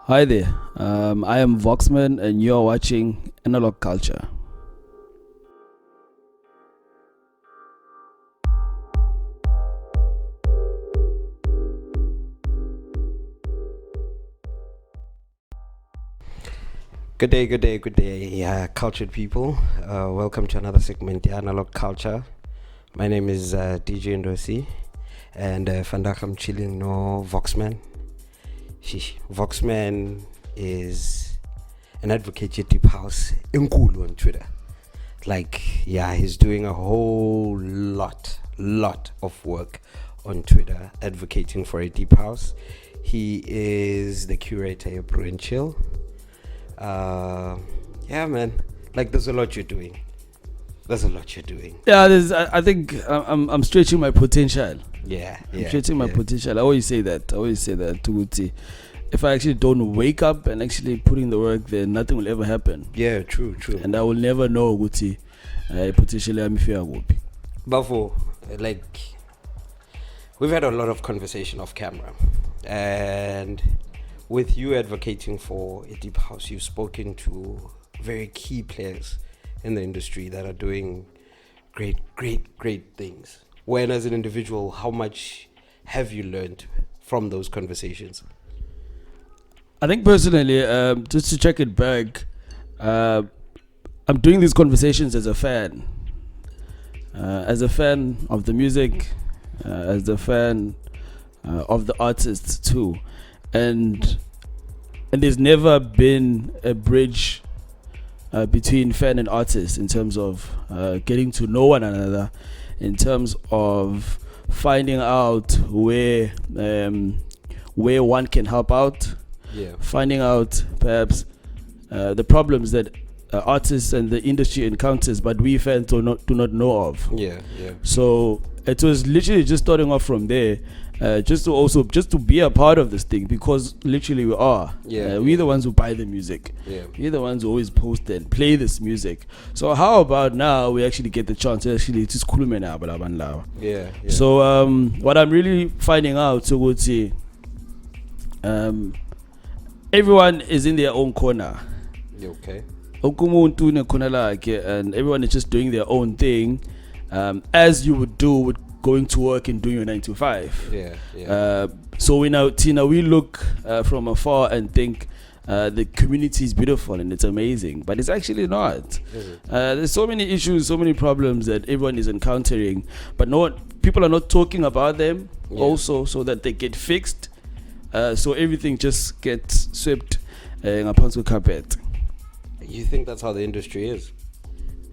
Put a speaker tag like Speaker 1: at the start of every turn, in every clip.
Speaker 1: Hi there, I am Vokzman and you're watching Analogue Culture.
Speaker 2: Good day, good day, good day, cultured people. Welcome to another segment, the Analog Culture. My name is DJ Ndo-C, and vandaag I'm chilling no Vokzman. Vokzman is an advocate at Deep House Nkulu on Twitter. He's doing a whole lot of work on Twitter advocating for a Deep House. He is the curator of BREW and Chill. Man, there's a lot you're doing.
Speaker 1: Yeah, I think I'm stretching my potential.
Speaker 2: I'm
Speaker 1: Stretching my potential. I always say that. Tuguti. If I actually don't wake up and actually put in the work, then nothing will ever happen.
Speaker 2: Yeah, true.
Speaker 1: And I will never know Guti. Potentially I'm fair.
Speaker 2: But we've had a lot of conversation off camera, and with you advocating for a Deep House, you've spoken to very key players in the industry that are doing great things. When as an individual, how much have you learned from those conversations?
Speaker 1: I think personally, just to check it back, I'm doing these conversations as a fan of the music, as a fan of the artists too. And there's never been a bridge between fan and artist in terms of getting to know one another, in terms of finding out where one can help out, finding out perhaps the problems that artists and the industry encounters, but we fans do not know of. So it was literally just starting off from there. Just to be a part of this thing, because literally we are. We're the ones who buy the music. We're the ones who always post and play this music. So how about now we actually get the chance to actually just So what I'm really finding out, so would say, everyone is in their own corner.
Speaker 2: Okay.
Speaker 1: And everyone is just doing their own thing, as you would do with going to work and doing your 9 to 5. So we look from afar and think the community is beautiful and it's amazing, but it's actually not. There's so many issues, so many problems that everyone is encountering, but people are not talking about them also, so that they get fixed. So everything just gets swept upon the carpet.
Speaker 2: You think that's how the industry is?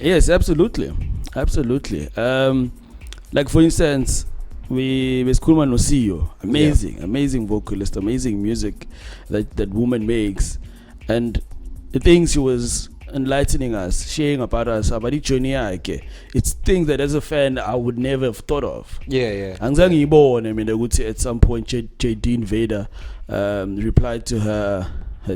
Speaker 1: Yes, absolutely. Like for instance, we Schoolman Ndo-C, amazing vocalist, amazing music that woman makes, and the things she was enlightening us, sharing about us, about each journey. It's things that as a fan I would never have thought of. At some point Jadine Vader replied to her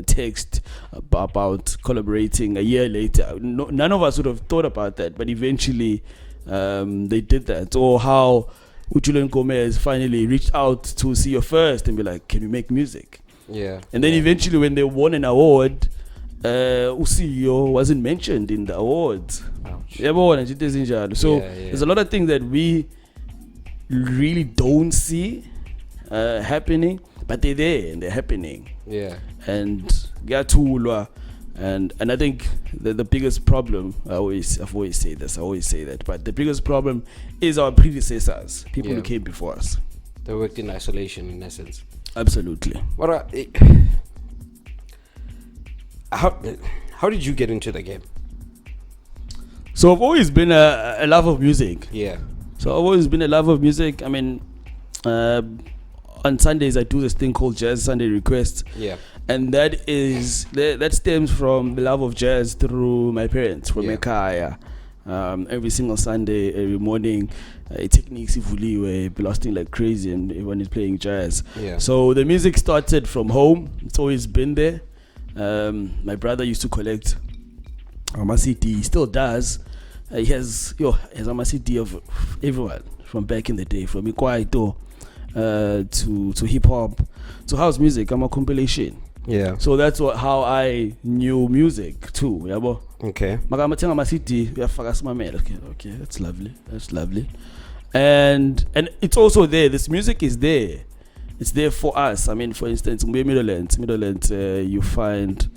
Speaker 1: text about collaborating a year later. None of us would have thought about that, but eventually they did that. Or how Uchulen Gomez finally reached out to CEO first and be like, can you make music? And then eventually when they won an award, CEO wasn't mentioned in the awards. So there's a lot of things that we really don't see happening, but they're there and they're happening. And I think the biggest problem, I've always said that, but the biggest problem is our predecessors, people who came before us.
Speaker 2: They worked in isolation, in essence.
Speaker 1: Absolutely.
Speaker 2: How did you get into the game?
Speaker 1: So I've always been a love of music. So I've always been a love of music. I mean, on Sundays I do this thing called Jazz Sunday Request. And that stems from the love of jazz through my parents, from Ekaya. Every single Sunday, every morning, techniques ivuliwe, blasting like crazy, and everyone is playing jazz. So the music started from home. It's always been there. My brother used to collect CD. He still does. He has a CD of everyone from back in the day, from Ikwaito to hip hop to house music. I'm a compilation.
Speaker 2: Yeah.
Speaker 1: So that's how I knew music too. Yabo.
Speaker 2: Okay.
Speaker 1: Magamathenga ma CD uyafaka simamela. Okay, that's lovely. And it's also there. This music is there. It's there for us. I mean, for instance, in Middlelands, you find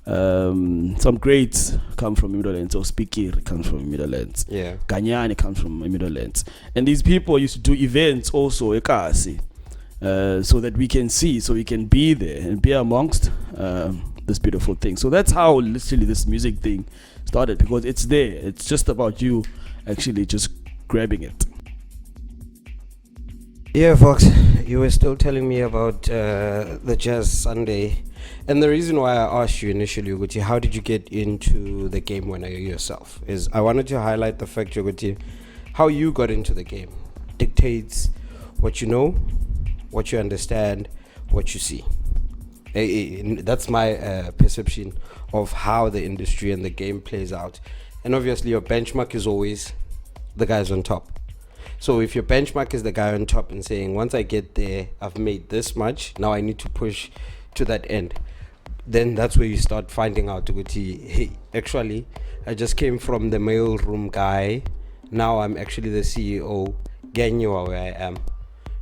Speaker 1: some greats come from Middlelands, or Speaker comes from Middlelands.
Speaker 2: Yeah.
Speaker 1: Ganyani comes from Middlelands. And these people used to do events also, ekasi, so that we can see, so we can be there and be amongst this beautiful thing. So that's how literally this music thing started, because it's there. It's just about you actually just grabbing it.
Speaker 2: Yeah, Fox, you were still telling me about the Jazz Sunday. And the reason why I asked you initially, Uguti, how did you get into the game when you yourself, is I wanted to highlight the fact, Uguti, how you got into the game dictates what you know, what you understand, what you see. That's my perception of how the industry and the game plays out. And obviously your benchmark is always the guys on top. So if your benchmark is the guy on top and saying, once I get there, I've made this much, now I need to push to that end, then that's where you start finding out, hey, actually, I just came from the mail room guy, now I'm actually the CEO, getting you where I am.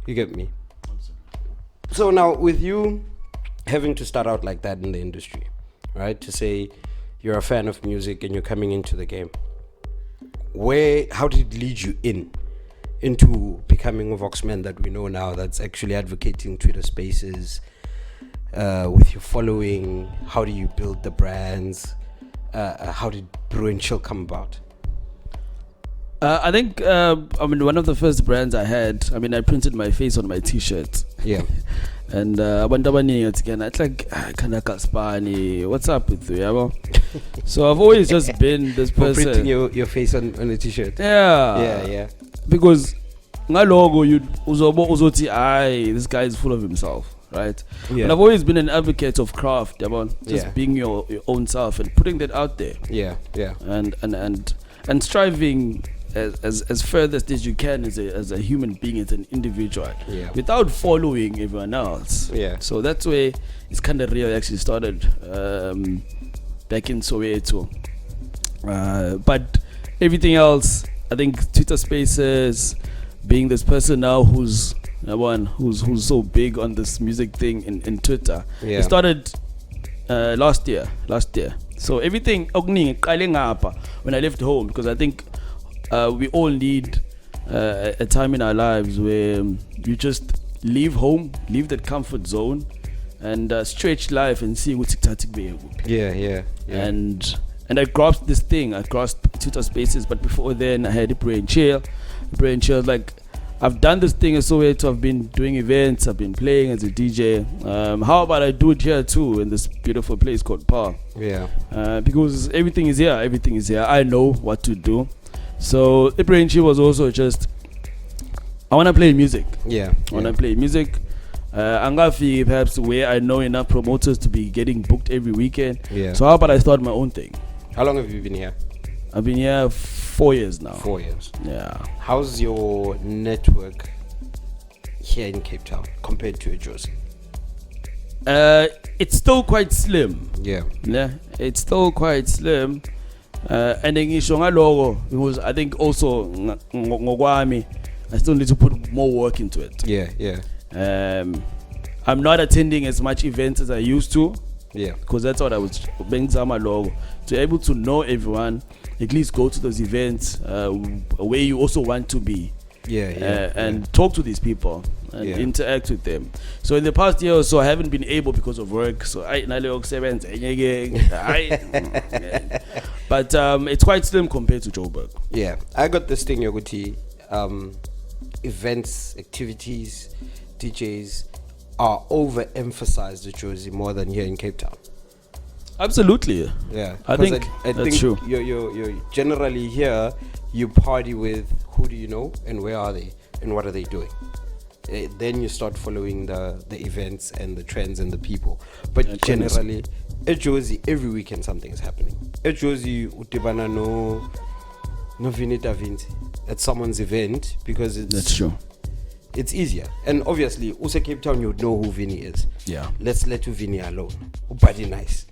Speaker 2: You get me? So now with you having to start out like that in the industry, right, to say you're a fan of music and you're coming into the game, how did it lead you into becoming a Vokzman that we know now, that's actually advocating Twitter spaces with your following? How do you build the brands? How did BREW and Chill come about?
Speaker 1: I think one of the first brands I had, I printed my face on my t-shirt.
Speaker 2: Yeah.
Speaker 1: And abantu abaningi again, it's like kana Kaspani, what's up with you, yabo? So I've always just been this person.
Speaker 2: For printing your face on a t-shirt.
Speaker 1: Yeah. Because ngalogo you uzoti, this guy is full of himself, right?
Speaker 2: Yeah.
Speaker 1: And I've always been an advocate of craft, just
Speaker 2: Yeah.
Speaker 1: being your own self and putting that out there.
Speaker 2: Yeah.
Speaker 1: And striving as furthest as you can as a human being, as an individual, without following everyone else.
Speaker 2: Yeah.
Speaker 1: So that's where it's kind of real actually started back in Soweto. But everything else, I think Twitter Spaces, being this person now who's so big on this music thing in Twitter.
Speaker 2: Yeah.
Speaker 1: It started last year. So everything when I left home, because I think we all need a time in our lives where you just leave home, leave that comfort zone, and stretch life and see what's
Speaker 2: Yeah.
Speaker 1: And I grasped this thing. I grasped Twitter Spaces, but before then I had BREW and Chill. BREW and Chill, like, I've done this thing so I've been doing events, I've been playing as a DJ. How about I do it here too, in this beautiful place called Park?
Speaker 2: Yeah.
Speaker 1: Because everything is here. I know what to do. So BREW and Chill was also just, I want to play music.
Speaker 2: Yeah.
Speaker 1: I want to play music. Angafi, perhaps where I know enough promoters to be getting booked every weekend.
Speaker 2: Yeah.
Speaker 1: So how about I start my own thing?
Speaker 2: How long have you been here?
Speaker 1: I've been here 4 years now.
Speaker 2: 4 years.
Speaker 1: Yeah.
Speaker 2: How's your network here in Cape Town compared to Ndo-C?
Speaker 1: It's still quite slim.
Speaker 2: Yeah.
Speaker 1: It's still quite slim. And then logo, because I think also ngokwami, I still need to put more work into it.
Speaker 2: Yeah.
Speaker 1: I'm not attending as much events as I used to.
Speaker 2: Yeah.
Speaker 1: Because that's what I was being my logo. To be able to know everyone, at least go to those events where you also want to be. And talk to these people and interact with them. So in the past year or so, I haven't been able because of work. So but it's quite slim compared to Joburg.
Speaker 2: Yeah, I got this thing, Yoguti. Events, activities, DJs are overemphasized at Ndo-C more than here in Cape Town.
Speaker 1: Absolutely.
Speaker 2: Yeah,
Speaker 1: I think that's true.
Speaker 2: You're generally here. You party with who do you know and where are they and what are they doing. Then you start following the events and the trends and the people. But generally, at Ndo-C, every weekend something is happening. At Ndo-C, utibana no Vinita Vinci at someone's event because it's
Speaker 1: that's true.
Speaker 2: It's easier. And obviously, also Cape Town, you would know who Vinny is.
Speaker 1: Yeah.
Speaker 2: Let's let Vinny alone. Buddy Nice.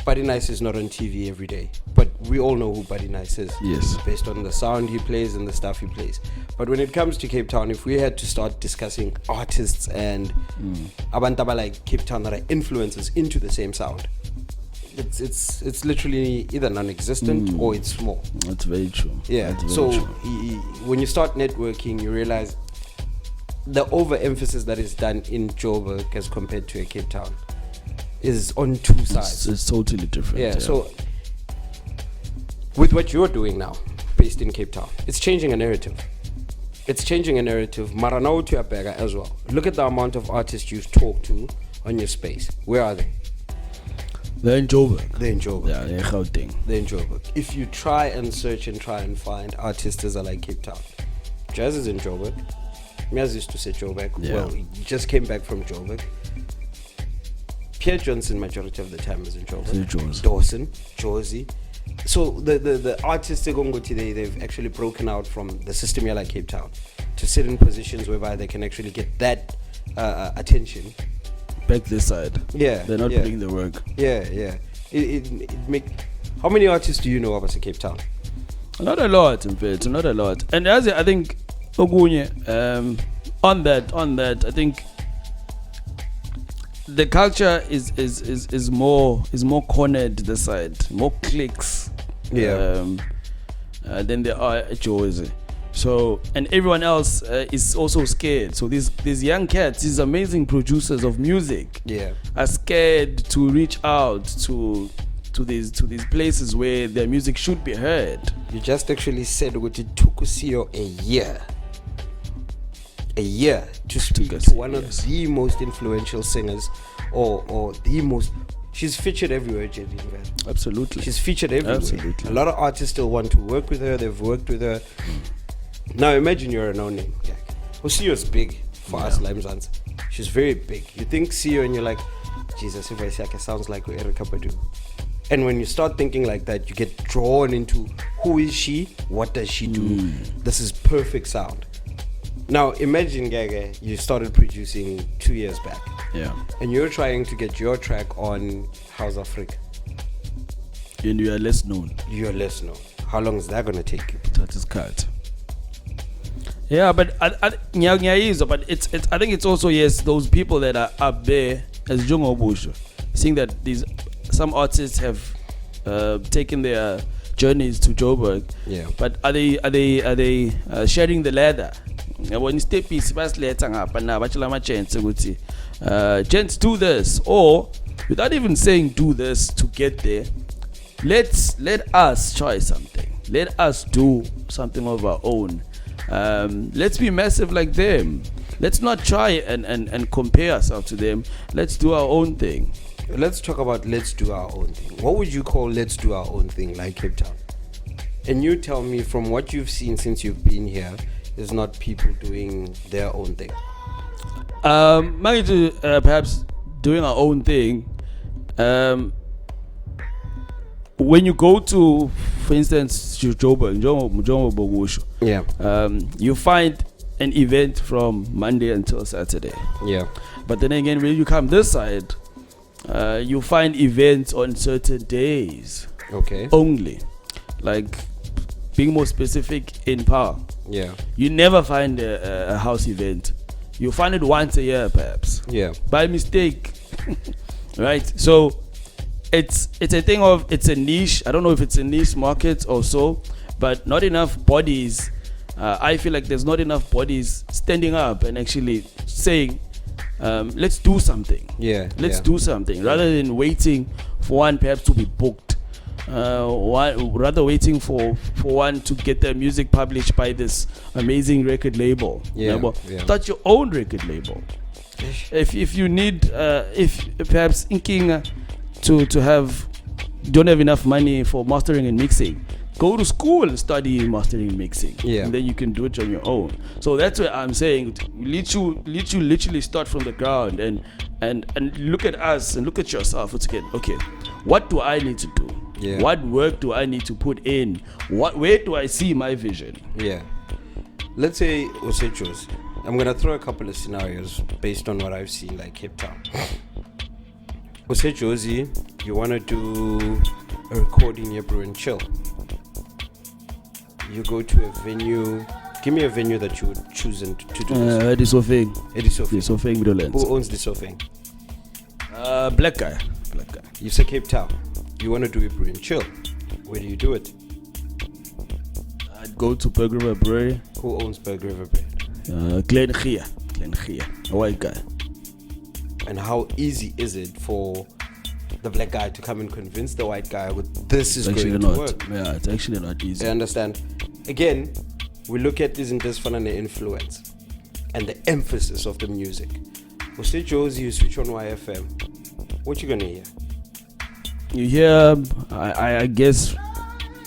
Speaker 2: Buddy Nice is not on TV every day, but we all know who Buddy Nice is.
Speaker 1: Yes.
Speaker 2: Based on the sound he plays and the stuff he plays. But when it comes to Cape Town, if we had to start discussing artists and Abantaba like Cape Town that are influences into the same sound, it's literally either non-existent or it's small.
Speaker 1: That's very true.
Speaker 2: Yeah.
Speaker 1: That's
Speaker 2: So
Speaker 1: very true.
Speaker 2: when you start networking, you realize the overemphasis that is done in Joburg as compared to a Cape Town is on two sides.
Speaker 1: It's totally different.
Speaker 2: Yeah. So with what you're doing now, based in Cape Town, it's changing a narrative. It's changing a narrative. Maranao to Apega as well. Look at the amount of artists you've talked to on your space. Where are they?
Speaker 1: They're in Joburg.
Speaker 2: They're in Joburg.
Speaker 1: Yeah, they're in Gauteng.
Speaker 2: They're in Joburg. If you try and search and try and find artists that are like Cape Town, Jazz is in Joburg. Miaz used to say Joburg.
Speaker 1: Yeah.
Speaker 2: Well, he just came back from Joburg. Pierre Johnson, majority of the time, is in Joburg. Dawson, Josie. So the artists they've actually broken out from the system here like Cape Town to sit in positions whereby they can actually get that attention.
Speaker 1: Back this side.
Speaker 2: Yeah.
Speaker 1: They're not putting the work.
Speaker 2: Yeah. It make. How many artists do you know of as a Cape Town?
Speaker 1: Not a lot, in fact. Not a lot. And as I think, Ogunye, on that, I think the culture is more cornered this side, more clicks. Than there are at Jersey. So, and everyone else is also scared. So these young cats, these amazing producers of music, are scared to reach out to these places where their music should be heard.
Speaker 2: You just actually said what it took CEO a year to speak to one of the most influential singers, or the most. She's featured everywhere, JB.
Speaker 1: Absolutely.
Speaker 2: She's featured everywhere.
Speaker 1: Absolutely.
Speaker 2: A lot of artists still want to work with her. They've worked with her. Now imagine you're a no-name. CEO's big for us, Limezans. She's very big. You think CEO and you're like, Jesus, if I say it sounds like Erika Badu. And when you start thinking like that, you get drawn into who is she? What does she do? This is perfect sound. Now imagine, Gaga, you started producing 2 years back.
Speaker 1: Yeah.
Speaker 2: And you're trying to get your track on House Africa.
Speaker 1: And you are less known.
Speaker 2: You're less known. How long is that going to take you?
Speaker 1: That is cut. Yeah, but but it's I think it's also those people that are up there as Jungo Bush, seeing that some artists have taken their journeys to Joburg.
Speaker 2: Yeah.
Speaker 1: But are they sharing the ladder? When you step is gents do this, or without even saying do this to get there, let us try something. Let us do something of our own. Let's be massive like them. Let's not try and compare ourselves to them. Let's do our own thing.
Speaker 2: Let's talk about let's do our own thing. What would you call let's do our own thing like Cape Town? And you tell me, from what you've seen since you've been here, is not people doing their own thing.
Speaker 1: Perhaps doing our own thing. When you go to, for instance, Joburg, you find an event from Monday until Saturday.
Speaker 2: Yeah.
Speaker 1: But then again, when you come this side, you find events on certain days.
Speaker 2: Okay.
Speaker 1: Only. Like, being more specific, in Power.
Speaker 2: Yeah.
Speaker 1: You never find a house event. You find it once a year, perhaps.
Speaker 2: Yeah.
Speaker 1: By mistake. Right? So it's a thing of, it's a niche. I don't know if it's a niche market or so, but not enough bodies. I feel like there's not enough bodies standing up and actually saying, let's do something. Let's do something, rather than waiting for one perhaps to be booked. Rather waiting for one to get their music published by this amazing record label. Start your own record label. If you need, if perhaps thinking to have, don't have enough money for mastering and mixing, go to school and study mastering and mixing. And then you can do it on your own. So that's what I'm saying. Literally start from the ground and look at us and look at yourself. It's okay, what do I need to do? What work do I need to put in? Where do I see my vision?
Speaker 2: Let's say Osechos, I'm gonna throw a couple of scenarios based on what I've seen, like Cape Town. Say Josie, you wanna do a recording here, BREW and chill. You go to a venue. Give me a venue that you would choose to do this.
Speaker 1: Ndo-C.
Speaker 2: Who owns the Sophing?
Speaker 1: Black guy.
Speaker 2: You say Cape Town. You wanna do a BREW and chill. Where do you do it?
Speaker 1: I'd go to BREW Brewery.
Speaker 2: Who owns BREW Brewery?
Speaker 1: Glen Gia, a white guy.
Speaker 2: And how easy is it for the black guy to come and convince the white guy with this is going to work?
Speaker 1: Yeah, it's actually not easy.
Speaker 2: I understand. Again, we look at this in this fun and the influence and the emphasis of the music. We say Josie, you switch on YFM. What you gonna hear?
Speaker 1: You hear, I guess,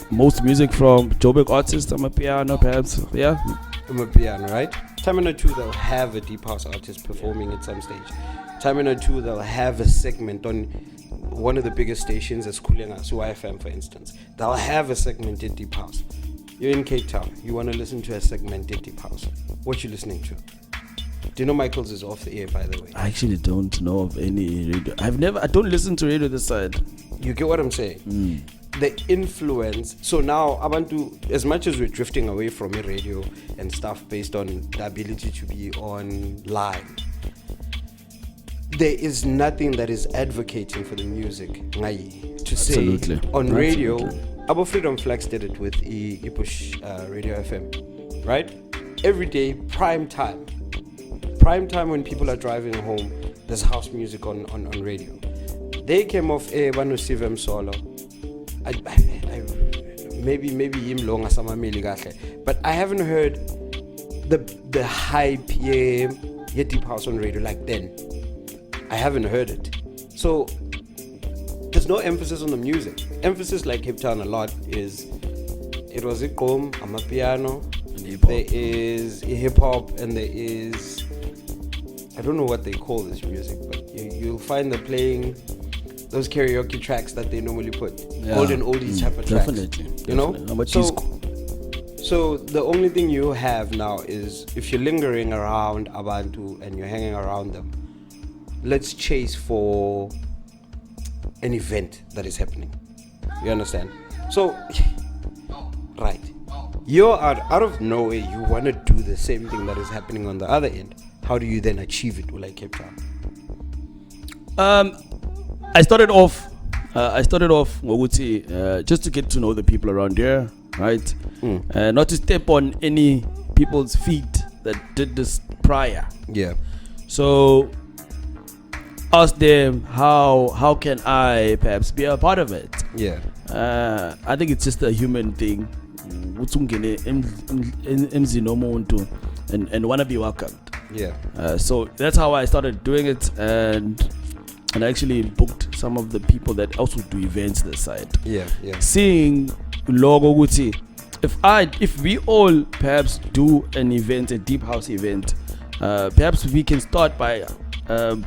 Speaker 1: most music from Joburg artists. I'm a piano, perhaps. Yeah.
Speaker 2: I'm a piano, right? Time in or two, they'll have a deep house artist performing at some stage. Time in or two, they'll have a segment on one of the biggest stations as Kulenga, YFM for instance. They'll have a segment in deep house. You're in Cape Town. You want to listen to a segment in deep house. What you listening to? Do you know Michael's is off the air, by the way?
Speaker 1: I actually don't know of any radio. I don't listen to radio this side.
Speaker 2: You get what I'm saying? The influence. So now, Abantu, as much as we're drifting away from a radio and stuff based on the ability to be online, there is nothing that is advocating for the music. To say on radio, Abo Freedom Flex did it with Push Radio FM, right? Every day, prime time when people are driving home, there's house music on radio. They came off a Ndo-C solo. Maybe him long as but I haven't heard the high PM deep house on radio like then. I haven't heard it. So there's no emphasis on the music. Emphasis like Cape Town a lot is it was a gqom, I'm a piano, there is a hip hop, and there is, I don't know what they call this music, but you'll find them playing those karaoke tracks that they normally put. Golden oldies type of tracks.
Speaker 1: Definitely.
Speaker 2: You know? So the only thing you have now is if you're lingering around Abantu and you're hanging around them, let's chase for an event that is happening. You understand? So, right. You're out of nowhere, you want to do the same thing that is happening on the other end. How do you then achieve it like Cape Town?
Speaker 1: I started off just to get to know the people around here, right? Not to step on any people's feet that did this prior.
Speaker 2: Yeah. So
Speaker 1: ask them how can I perhaps be a part of it.
Speaker 2: Yeah.
Speaker 1: I think it's just a human thing. And want to be welcomed.
Speaker 2: Yeah.
Speaker 1: So that's how I started doing it, and I actually booked some of the people that also do events this side.
Speaker 2: Yeah, yeah.
Speaker 1: Seeing logo guti, if we all perhaps do an event, a deep house event, perhaps we can start by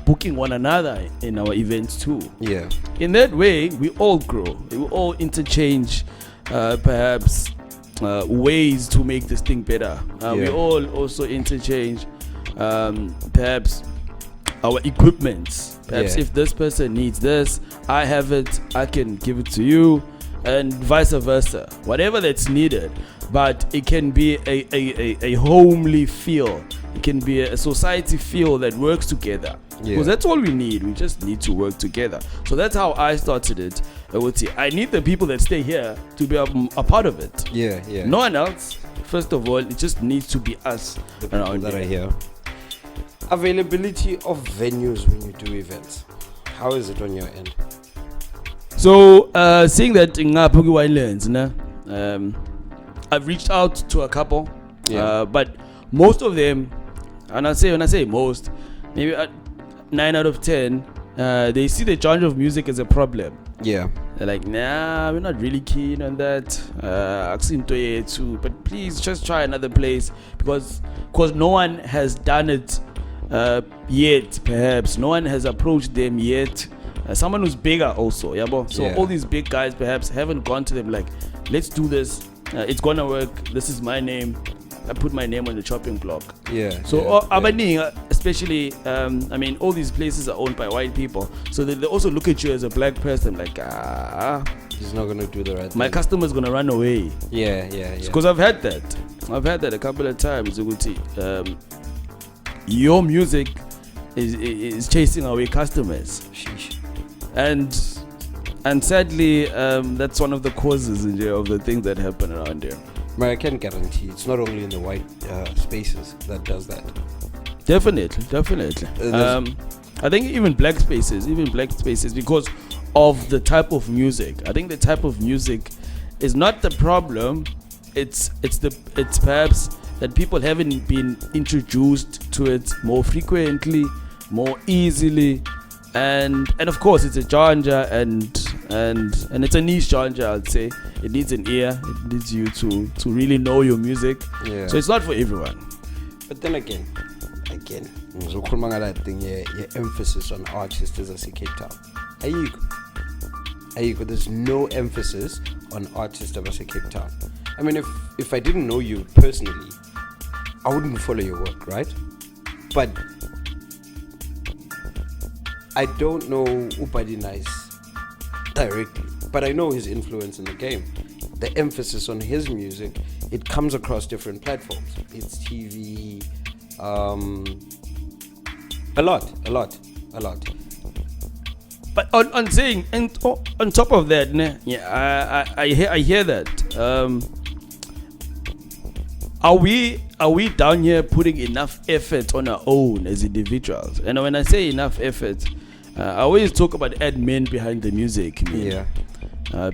Speaker 1: booking one another in our events too.
Speaker 2: Yeah.
Speaker 1: In that way, we all grow. We will all interchange, perhaps ways to make this thing better. We all also interchange, perhaps our equipments. Perhaps if this person needs this, I have it, I can give it to you, and vice versa. Whatever that's needed, but it can be a homely feel. It can be a society feel that works together. Because that's all we need. We just need to work together. So that's how I started it. I need the people that stay here to be a part of it.
Speaker 2: Yeah, yeah.
Speaker 1: No one else. First of all, it just needs to be us.
Speaker 2: The people that are here. Availability of venues when you do events. How is it on your end?
Speaker 1: So, seeing that in Pugi Winelands, I've reached out to a couple, but most of them, and when I say most, maybe 9 out of 10, they see the genre of music as a problem.
Speaker 2: Yeah.
Speaker 1: They're like, nah, we're not really keen on that. But please just try another place because no one has done it yet. Perhaps no one has approached them yet. Someone who's bigger also, so all these big guys perhaps haven't gone to them like, let's do this, it's gonna work, this is my name, I put my name on the chopping block.
Speaker 2: Yeah.
Speaker 1: So
Speaker 2: yeah,
Speaker 1: abaningi, especially, I mean, all these places are owned by white people, so they also look at you as a black person like,
Speaker 2: he's not gonna do the right thing.
Speaker 1: My customer's gonna run away.
Speaker 2: Yeah.
Speaker 1: Because I've had that a couple of times. Your music is chasing away customers.
Speaker 2: Sheesh.
Speaker 1: And sadly, that's one of the causes of the things that happen around here.
Speaker 2: But I can guarantee it's not only in the white spaces that does that.
Speaker 1: Definitely. I think even black spaces, because of the type of music. I think the type of music is not the problem. It's perhaps that people haven't been introduced to it more frequently, more easily, and of course it's a genre and it's a niche genre. I'd say it needs an ear. It needs you to really know your music.
Speaker 2: Yeah.
Speaker 1: So it's not for everyone.
Speaker 2: But then again, ngizokhuluma ngala thing emphasis on artists as a Cape Town. Ayiko, there's no emphasis on artists as a Cape Town. I mean, if I didn't know you personally, I wouldn't follow your work, right? But I don't know Upadi Nice directly, but I know his influence in the game. The emphasis on his music, it comes across different platforms. It's TV, a lot.
Speaker 1: But on saying, and on top of that, I hear that. Are we down here putting enough effort on our own as individuals? And when I say enough effort, I always talk about admin behind the music.
Speaker 2: Yeah.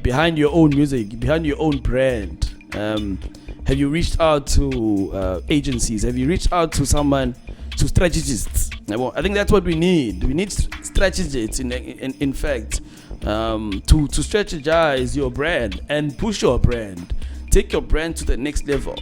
Speaker 1: Behind your own music, behind your own brand. Have you reached out to agencies? Have you reached out to someone, to strategists? I think that's what we need. We need strategists, in fact, to strategize your brand and push your brand. Take your brand to the next level.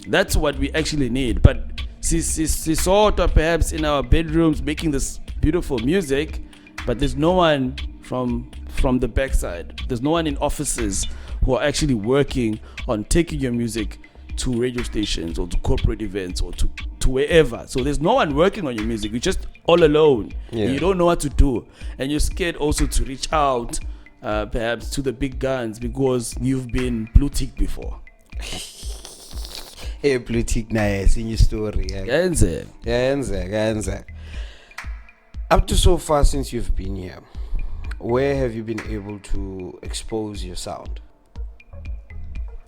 Speaker 1: That's what we actually need. But sort of perhaps in our bedrooms making this beautiful music, but there's no one from the backside. There's no one in offices who are actually working on taking your music to radio stations or to corporate events or to wherever. So there's no one working on your music. You're just all alone.
Speaker 2: Yeah.
Speaker 1: You don't know what to do, and you're scared also to reach out perhaps to the big guns because you've been blue tick before.
Speaker 2: Hey, blue tick, nice in your story. Yeah. Up to so far since you've been here, where have you been able to expose your sound?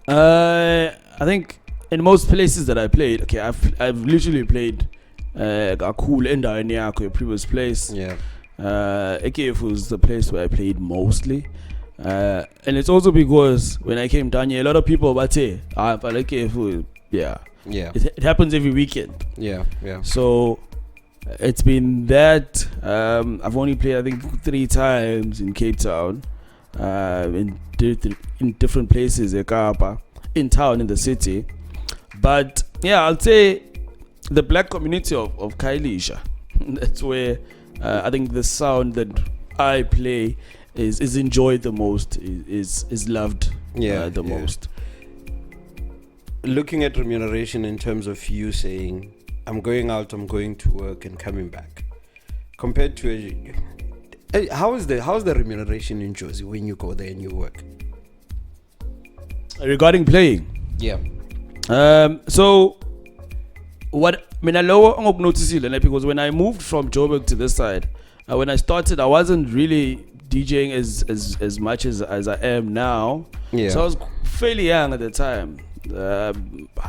Speaker 1: I think in most places that I played, okay, I've literally played a cool Ndo-C, your previous place.
Speaker 2: Yeah.
Speaker 1: AKF was the place where I played mostly. And it's also because when I came down here, a lot of people were saying, but AKF, yeah. It happens every weekend.
Speaker 2: Yeah.
Speaker 1: So it's been that. I've only played, I think, 3 times in Cape Town, in different places, in town, in the city. But yeah, I'll say the black community of Khayelitsha. That's where I think the sound that I play is enjoyed the most, is loved the most.
Speaker 2: Looking at remuneration in terms of you saying, I'm going out, I'm going to work and coming back, compared to how's the remuneration in Jozi when you go there and you work?
Speaker 1: Regarding playing,
Speaker 2: yeah.
Speaker 1: So what I mean, I noticed it because when I moved from Joburg to this side, when I started, I wasn't really DJing as much as I am now.
Speaker 2: Yeah.
Speaker 1: So I was fairly young at the time. I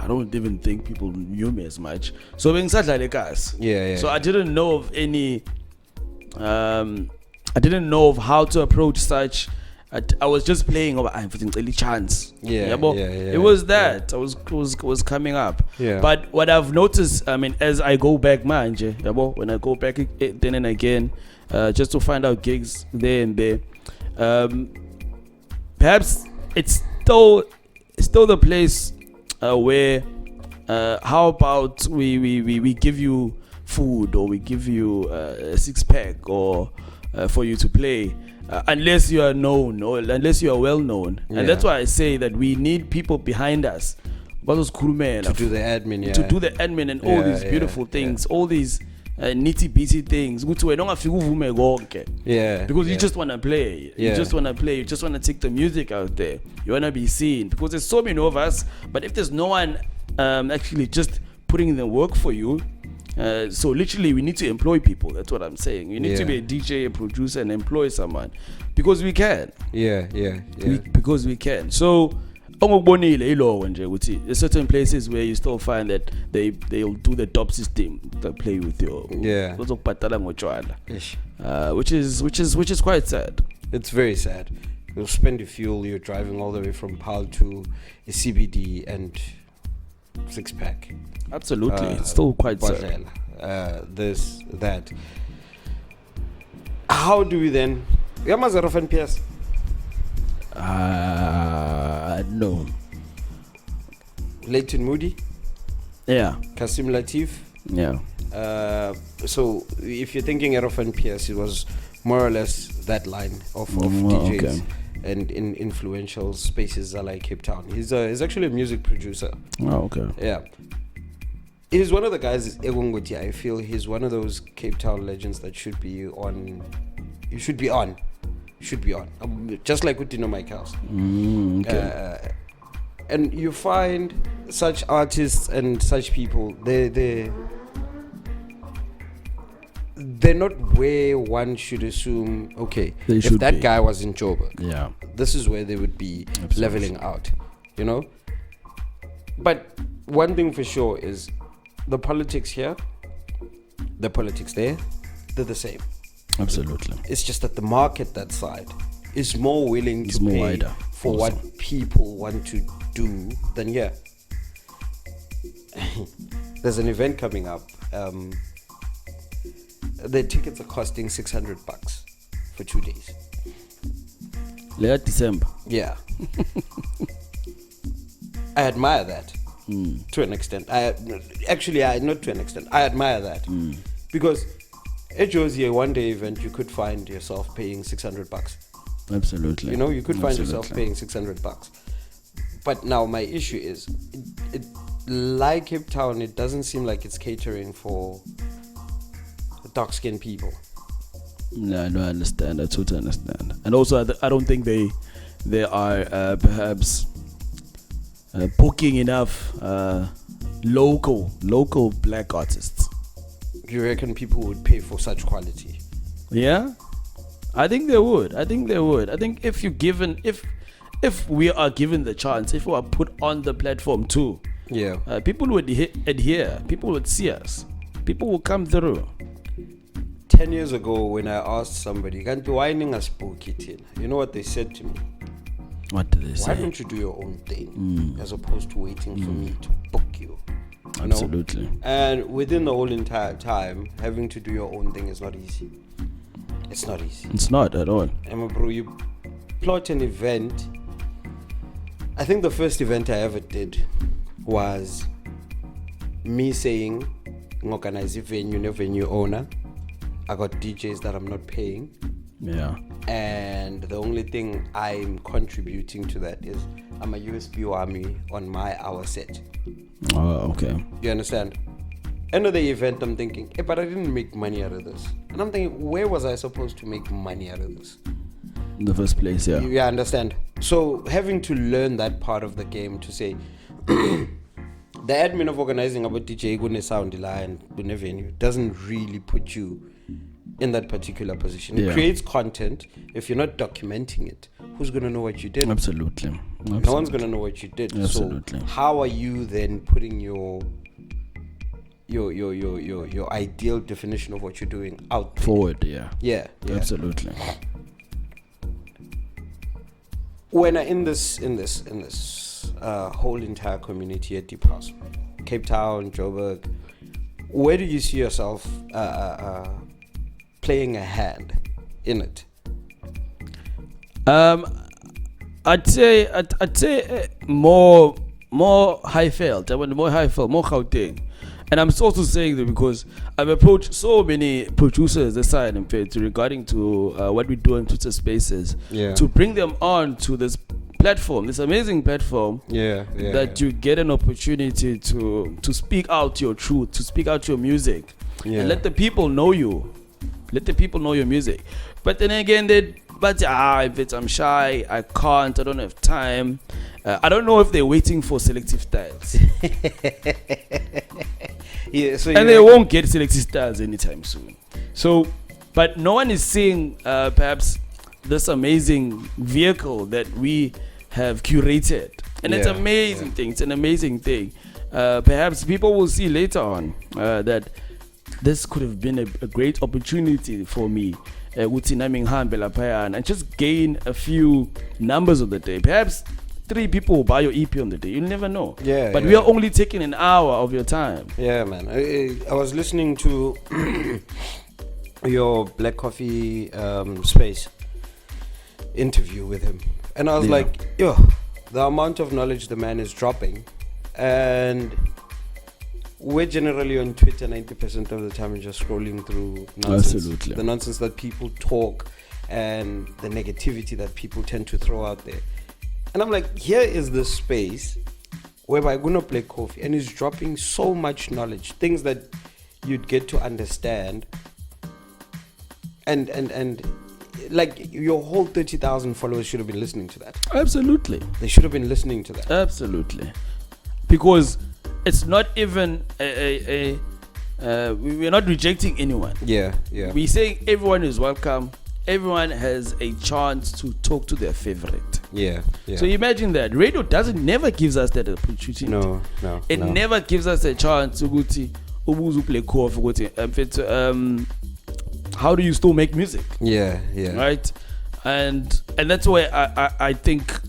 Speaker 1: don't even think people knew me as much. So being such like guys.
Speaker 2: Yeah.
Speaker 1: So I didn't know of any. I didn't know of how to approach such. I was just playing over. I'm getting really chance.
Speaker 2: Yeah.
Speaker 1: It was that I was coming up.
Speaker 2: Yeah.
Speaker 1: But what I've noticed, I mean, as I go back, when I go back then and again, just to find out gigs there and there, perhaps it's still the place where how about we give you food, or we give you a 6-pack, or for you to play, unless you are known or unless you are well known. And that's why I say that we need people behind us
Speaker 2: to do the admin,
Speaker 1: to do the admin and all these beautiful things, all these nitty-bitty things.
Speaker 2: Yeah.
Speaker 1: Because you just want to play. You just want to play. You just want to take the music out there. You want to be seen. Because there's so many of us, but if there's no one actually just putting in the work for you, so literally we need to employ people. That's what I'm saying. You need to be a DJ, a producer, and employ someone. Because we can. Because we can. So there's certain places where you still find that they'll do the top system to play with you. Which is quite sad.
Speaker 2: It's very sad. You'll spend your fuel, you're driving all the way from Paarl to a CBD and 6-pack.
Speaker 1: Absolutely. It's still quite sad.
Speaker 2: This, that. How do we then? Yamazarov and PS?
Speaker 1: No.
Speaker 2: Leighton Moody?
Speaker 1: Yeah.
Speaker 2: Kasim Latif?
Speaker 1: Yeah.
Speaker 2: So if you're thinking Aerof and PS, it was more or less that line of DJs and in influential spaces like Cape Town. He's actually a music producer.
Speaker 1: Oh, okay.
Speaker 2: Yeah. He's one of the guys, I feel he's one of those Cape Town legends that should be on. You should be on. Just like with Dino Mike House. And you find such artists and such people, they're not where one should assume, okay, if that guy was in Joburg, this is where they would be leveling out, you know? But one thing for sure is the politics here, the politics there, they're the same.
Speaker 1: Absolutely.
Speaker 2: It's just that the market that side is more willing to pay
Speaker 1: wider
Speaker 2: for
Speaker 1: also.
Speaker 2: what people want to do than here. There's an event coming up. The tickets are costing $600 for 2 days.
Speaker 1: Late December.
Speaker 2: Yeah. I admire that to an extent. Not to an extent. I admire that because at Josie, a one-day event, you could find yourself paying $600.
Speaker 1: Absolutely.
Speaker 2: You know, you could find yourself paying $600. But now my issue is, it like Cape Town, it doesn't seem like it's catering for dark-skinned people.
Speaker 1: No, I understand. I totally understand. And also, I don't think they are perhaps booking enough local black artists.
Speaker 2: Do you reckon people would pay for such quality?
Speaker 1: Yeah, I think they would. I think if we are given the chance, if we are put on the platform too, people would adhere. People would see us. People will come through.
Speaker 2: 10 years ago, when I asked somebody, you know what they said to me?
Speaker 1: What did they say?
Speaker 2: Why don't you do your own thing as opposed to waiting for me to book you?
Speaker 1: Absolutely.
Speaker 2: And within the whole entire time, having to do your own thing is not easy. It's not easy.
Speaker 1: It's not at all.
Speaker 2: Bro, you plot an event. I think the first event I ever did was me saying, organize a venue owner. I got DJs that I'm not paying.
Speaker 1: Yeah. And
Speaker 2: the only thing I'm contributing to that is I'm a USB army on my hour set.
Speaker 1: Oh, okay.
Speaker 2: You understand? End of the event, I'm thinking, but I didn't make money out of this. And I'm thinking, where was I supposed to make money out of this?
Speaker 1: In the first place, yeah.
Speaker 2: You understand? So having to learn that part of the game to say, the admin of organizing about DJ Gune Sound and Gune Venue doesn't really put you in that particular position. It creates content. If you're not documenting it, who's going to know what you did?
Speaker 1: Absolutely.
Speaker 2: No one's going to know what you did.
Speaker 1: Absolutely.
Speaker 2: So how are you then putting your ideal definition of what you're doing out there?
Speaker 1: Forward? Yeah. Absolutely.
Speaker 2: When I in this whole entire community at Deep House, Cape Town, Joburg, where do you see yourself playing a hand in it?
Speaker 1: I'd say more Highveld. I want more Highveld, more Gauteng. And I'm also saying that because I've approached so many producers this side, in fact, regarding to what we're doing to the spaces, to bring them on to this platform, this amazing platform, that you get an opportunity to speak out your truth, to speak out your music, and let the people know you. Let the people know your music. But then again, I'm shy, I can't, I don't have time. I don't know if they're waiting for Selective Styles. And they won't get Selective Styles anytime soon. So, but no one is seeing perhaps this amazing vehicle that we have curated. And it's amazing thing. It's an amazing thing. Perhaps people will see later on that this could have been a great opportunity for me and just gain a few numbers of the day. Perhaps 3 people will buy your EP on the day. You'll never know. But we are only taking an hour of your time.
Speaker 2: Yeah, man. I was listening to your Black Coffee Space interview with him, and I was like, yo, the amount of knowledge the man is dropping, and we're generally on Twitter 90% of the time just scrolling through nonsense.
Speaker 1: Absolutely.
Speaker 2: The nonsense that people talk and the negativity that people tend to throw out there. And I'm like, here is the space whereby I'm going to play Coffee, and he's dropping so much knowledge, things that you'd get to understand. And like your whole 30,000 followers should have been listening to that.
Speaker 1: Absolutely.
Speaker 2: They should have been listening to that.
Speaker 1: Absolutely. Because it's not even we're not rejecting anyone. We're saying everyone is welcome. Everyone has a chance to talk to their favorite. So imagine that radio never gives us that opportunity.
Speaker 2: No.
Speaker 1: It never gives us a chance to go to play Coffee. How do you still make music? Right. And that's why I think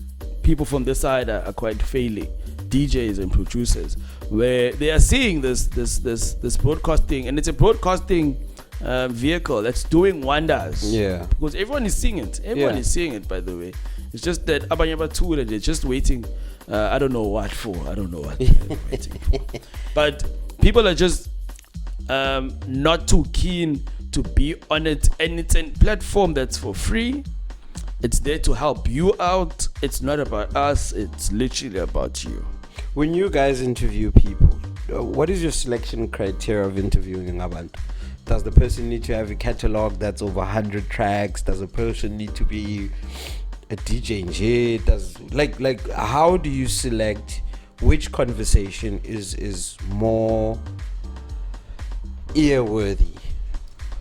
Speaker 1: people from this side are quite failing, DJs and producers, where they are seeing this broadcasting, and it's a broadcasting vehicle that's doing wonders. Because everyone is seeing it. Everyone is seeing it, by the way. It's just that Abanyaba they're just waiting. I don't know what for. I don't know what they're waiting for. But people are just not too keen to be on it, and it's a platform that's for free. It's there to help you out. It's not about us. It's literally about you.
Speaker 2: When you guys interview people, what is your selection criteria of interviewing Abantu? Does the person need to have a catalog that's over 100 tracks? Does a person need to be a DJ in J? Does like how do you select which conversation is more earworthy?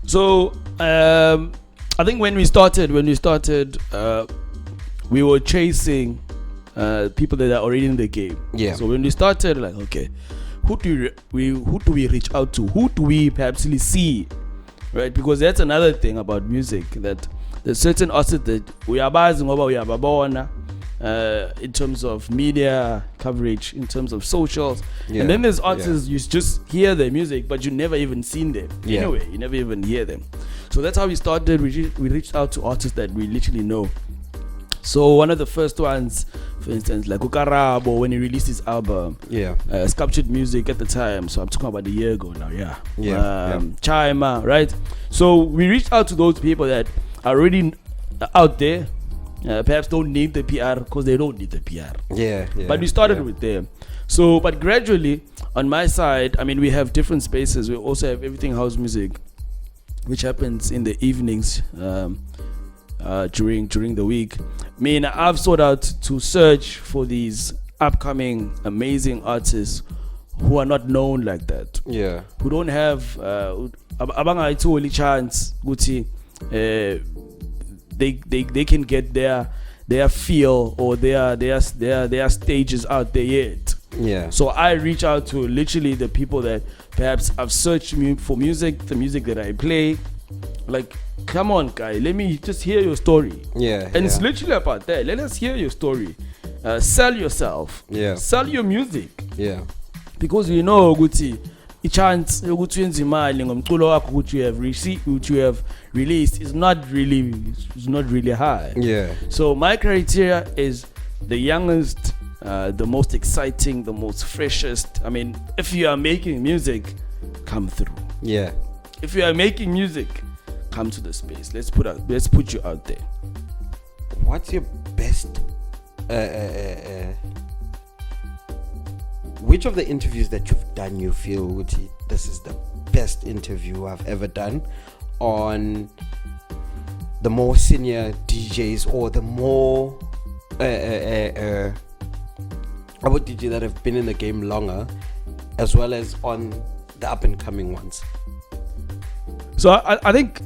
Speaker 1: So I think when we started, we were chasing people that are already in the game. So when we started, like, okay, who do we reach out to? Who do we perhaps see? Right? Because that's another thing about music, that there's certain artists that we are buzzing over, we are babona, in terms of media coverage, in terms of socials, and then there's artists you just hear their music, but you never even seen them. Anyway, you never even hear them. So that's how we started. We reached out to artists that we literally know. So one of the first ones, for instance, like Ukarabo, when he released his album, Sculptured Music at the time, so I'm talking about a year ago now, Chima, right? So we reached out to those people that are already out there, perhaps don't need the PR because they don't need the PR. But we started with them. So, but gradually, on my side, I mean, we have different spaces. We also have Everything House Music, which happens in the evenings, during the week. I mean, I've sought out to search for these upcoming amazing artists who are not known like that. Who don't have abangayitholi chance ukuthi they can get their feel or their stages out there yet. So I reach out to literally the people that perhaps I've searched for music, the music that I play. Like, come on, guy, let me just hear your story. And it's literally about that. Let us hear your story. Sell yourself. Sell your music. Because we know ukuthi i-chance yokuthi uyenze imali ngomculo wakho ukuthi you have released is not really high. So my criteria is the youngest, the most exciting, the most freshest. I mean, if you are making music, come through. If you are making music, come to the space. Let's put you out there.
Speaker 2: What's your best which of the interviews that you've done you feel Uti, this is the best interview I've ever done on the more senior DJs or the more about DJ that have been in the game longer, as well as on the up and coming ones?
Speaker 1: So I think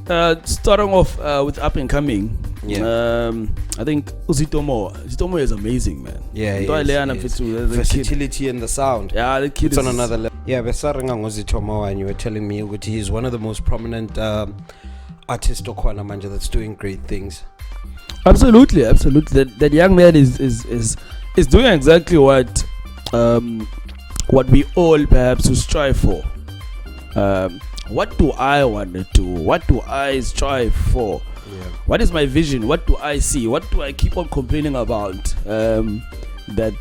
Speaker 1: starting off with up and coming, I think Zitomo is amazing, man.
Speaker 2: Yeah,
Speaker 1: the
Speaker 2: versatility in the sound.
Speaker 1: Yeah, the kid
Speaker 2: it's
Speaker 1: is
Speaker 2: on another level. Yeah, Zitomo, and you were telling me that he's one of the most prominent artists Okwana Manja that's doing great things.
Speaker 1: Absolutely. That young man is doing exactly what we all perhaps should strive for. What do I want to do? What do I strive for?
Speaker 2: Yeah.
Speaker 1: What is my vision? What do I see? What do I keep on complaining about that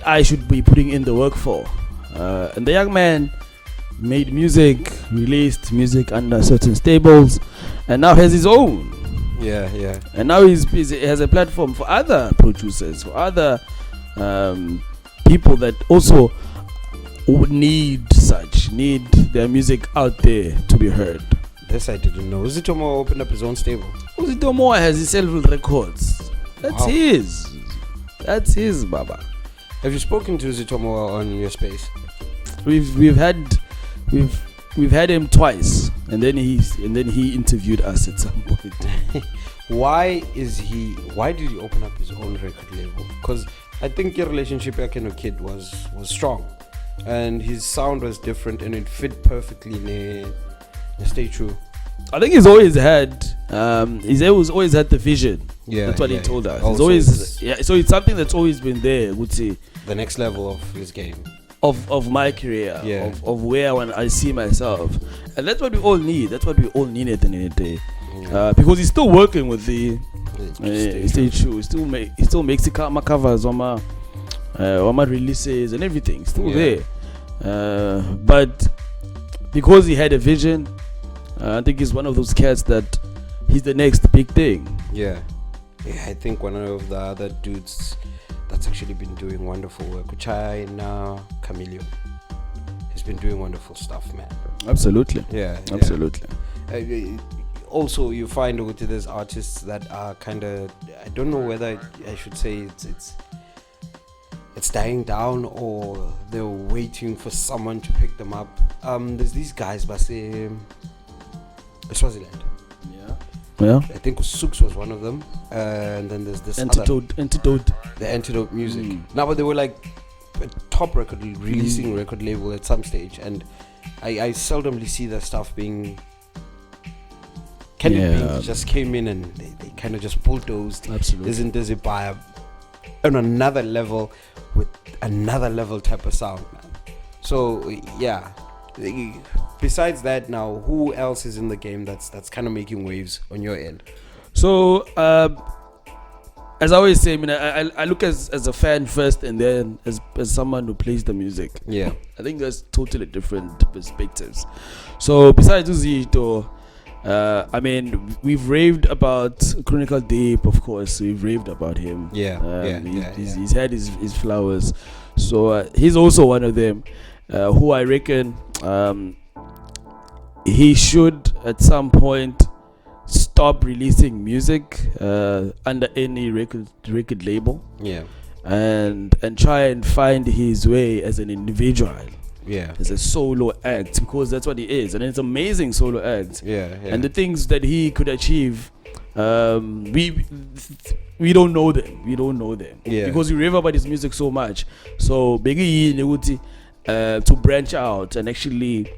Speaker 1: I should be putting in the work for? And the young man made music, released music under certain stables, and now has his own.
Speaker 2: Yeah.
Speaker 1: And now he has a platform for other producers, for other people that also would need their music out there to be heard.
Speaker 2: This I didn't know. Zitomo opened up his own stable.
Speaker 1: Zitomo has his several records. That's his. That's his, Baba.
Speaker 2: Have you spoken to Zitomo on your space?
Speaker 1: We've had him twice, and then he interviewed us at some point.
Speaker 2: Why did he open up his own record label? Because I think your relationship back in a kid was strong, and his sound was different, and it fit perfectly in Stay True.
Speaker 1: I think he's always had always had the vision.
Speaker 2: Yeah,
Speaker 1: that's what he told us.
Speaker 2: Also,
Speaker 1: so it's something that's always been there. Would say
Speaker 2: the next level of his game,
Speaker 1: of my career, of where I see myself, and that's what we all need. That's what we all need at the end of the day. Yeah. Because he's still working with the Stay True. He still makes the covers on my releases and everything. Still there. But because he had a vision, I think he's one of those cats that he's the next big thing.
Speaker 2: Yeah, I think one of the other dudes that's actually been doing wonderful work, China Chameleon, he's been doing wonderful stuff, man.
Speaker 1: Absolutely.
Speaker 2: Yeah.
Speaker 1: Absolutely.
Speaker 2: Also, you find there's artists that are kind of, I don't know whether I should say it's dying down or they're waiting for someone to pick them up. There's these guys, but Swaziland.
Speaker 1: Yeah.
Speaker 2: I think Suks was one of them, and then there's this
Speaker 1: Antidote.
Speaker 2: The Antidote Music. Now, but they were like a top releasing record label at some stage, and I seldomly see their stuff being. Just came in and they kind of just bulldozed.
Speaker 1: Absolutely.
Speaker 2: There's a buyer on another level with another level type of sound, man. So yeah. Besides that, now who else is in the game that's kind of making waves on your end?
Speaker 1: So as I always say, I look as a fan first, and then as someone who plays the music.
Speaker 2: Yeah,
Speaker 1: I think there's totally different perspectives. So besides Uzito, we've raved about Chronicle Deep, of course. We've raved about him. He's had his flowers. So he's also one of them who I reckon he should at some point stop releasing music under any record label.
Speaker 2: Yeah.
Speaker 1: And try and find his way as an individual.
Speaker 2: Yeah.
Speaker 1: As a solo act, because that's what he is, and it's an amazing solo act.
Speaker 2: Yeah.
Speaker 1: And the things that he could achieve, we don't know them.
Speaker 2: Yeah.
Speaker 1: Because we rave about his music so much. So Begi to branch out and actually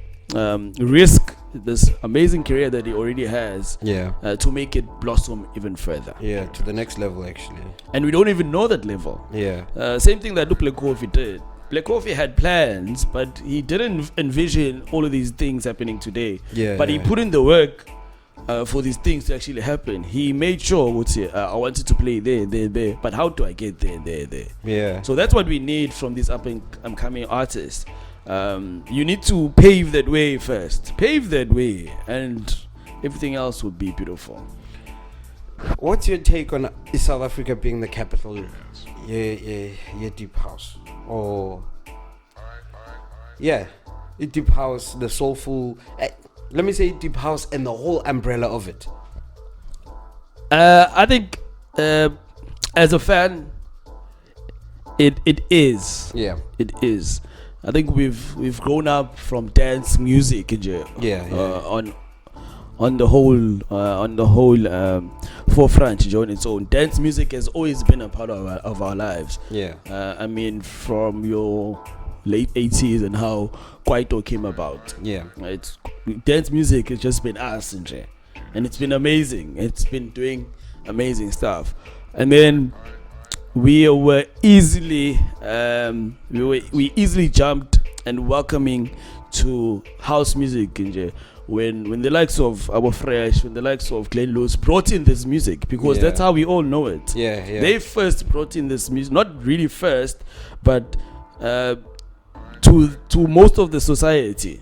Speaker 1: risk this amazing career that he already has.
Speaker 2: Yeah.
Speaker 1: To make it blossom even further.
Speaker 2: Yeah, to the next level actually.
Speaker 1: And we don't even know that level.
Speaker 2: Yeah.
Speaker 1: Same thing that Black COFFE did. Black COFFE had plans, but he didn't envision all of these things happening today.
Speaker 2: Yeah.
Speaker 1: But he put in the work for these things to actually happen. He made sure, I wanted to play there, but how do I get there?
Speaker 2: Yeah.
Speaker 1: So that's what we need from these up and coming artists. You need to pave that way first. Pave that way, and everything else would be beautiful.
Speaker 2: What's your take on South Africa being the capital? Yeah, deep house, or deep house, the soulful. Let me say deep house and the whole umbrella of it.
Speaker 1: I think as a fan, it is.
Speaker 2: Yeah,
Speaker 1: it is. I think we've grown up from dance music, on the whole forefront, on its own. Dance music has always been a part of our lives.
Speaker 2: Yeah.
Speaker 1: I mean, from your late 80s and how Kwaito came about.
Speaker 2: Yeah.
Speaker 1: It's dance music has just been us, and it's been amazing. It's been doing amazing stuff. And then we were easily we easily jumped and welcoming to house music, when the likes of Abo Fresh, when the likes of Glenn Lewis brought in this music, because that's how we all know it.
Speaker 2: Yeah.
Speaker 1: They first brought in this music, not really first, but to most of the society,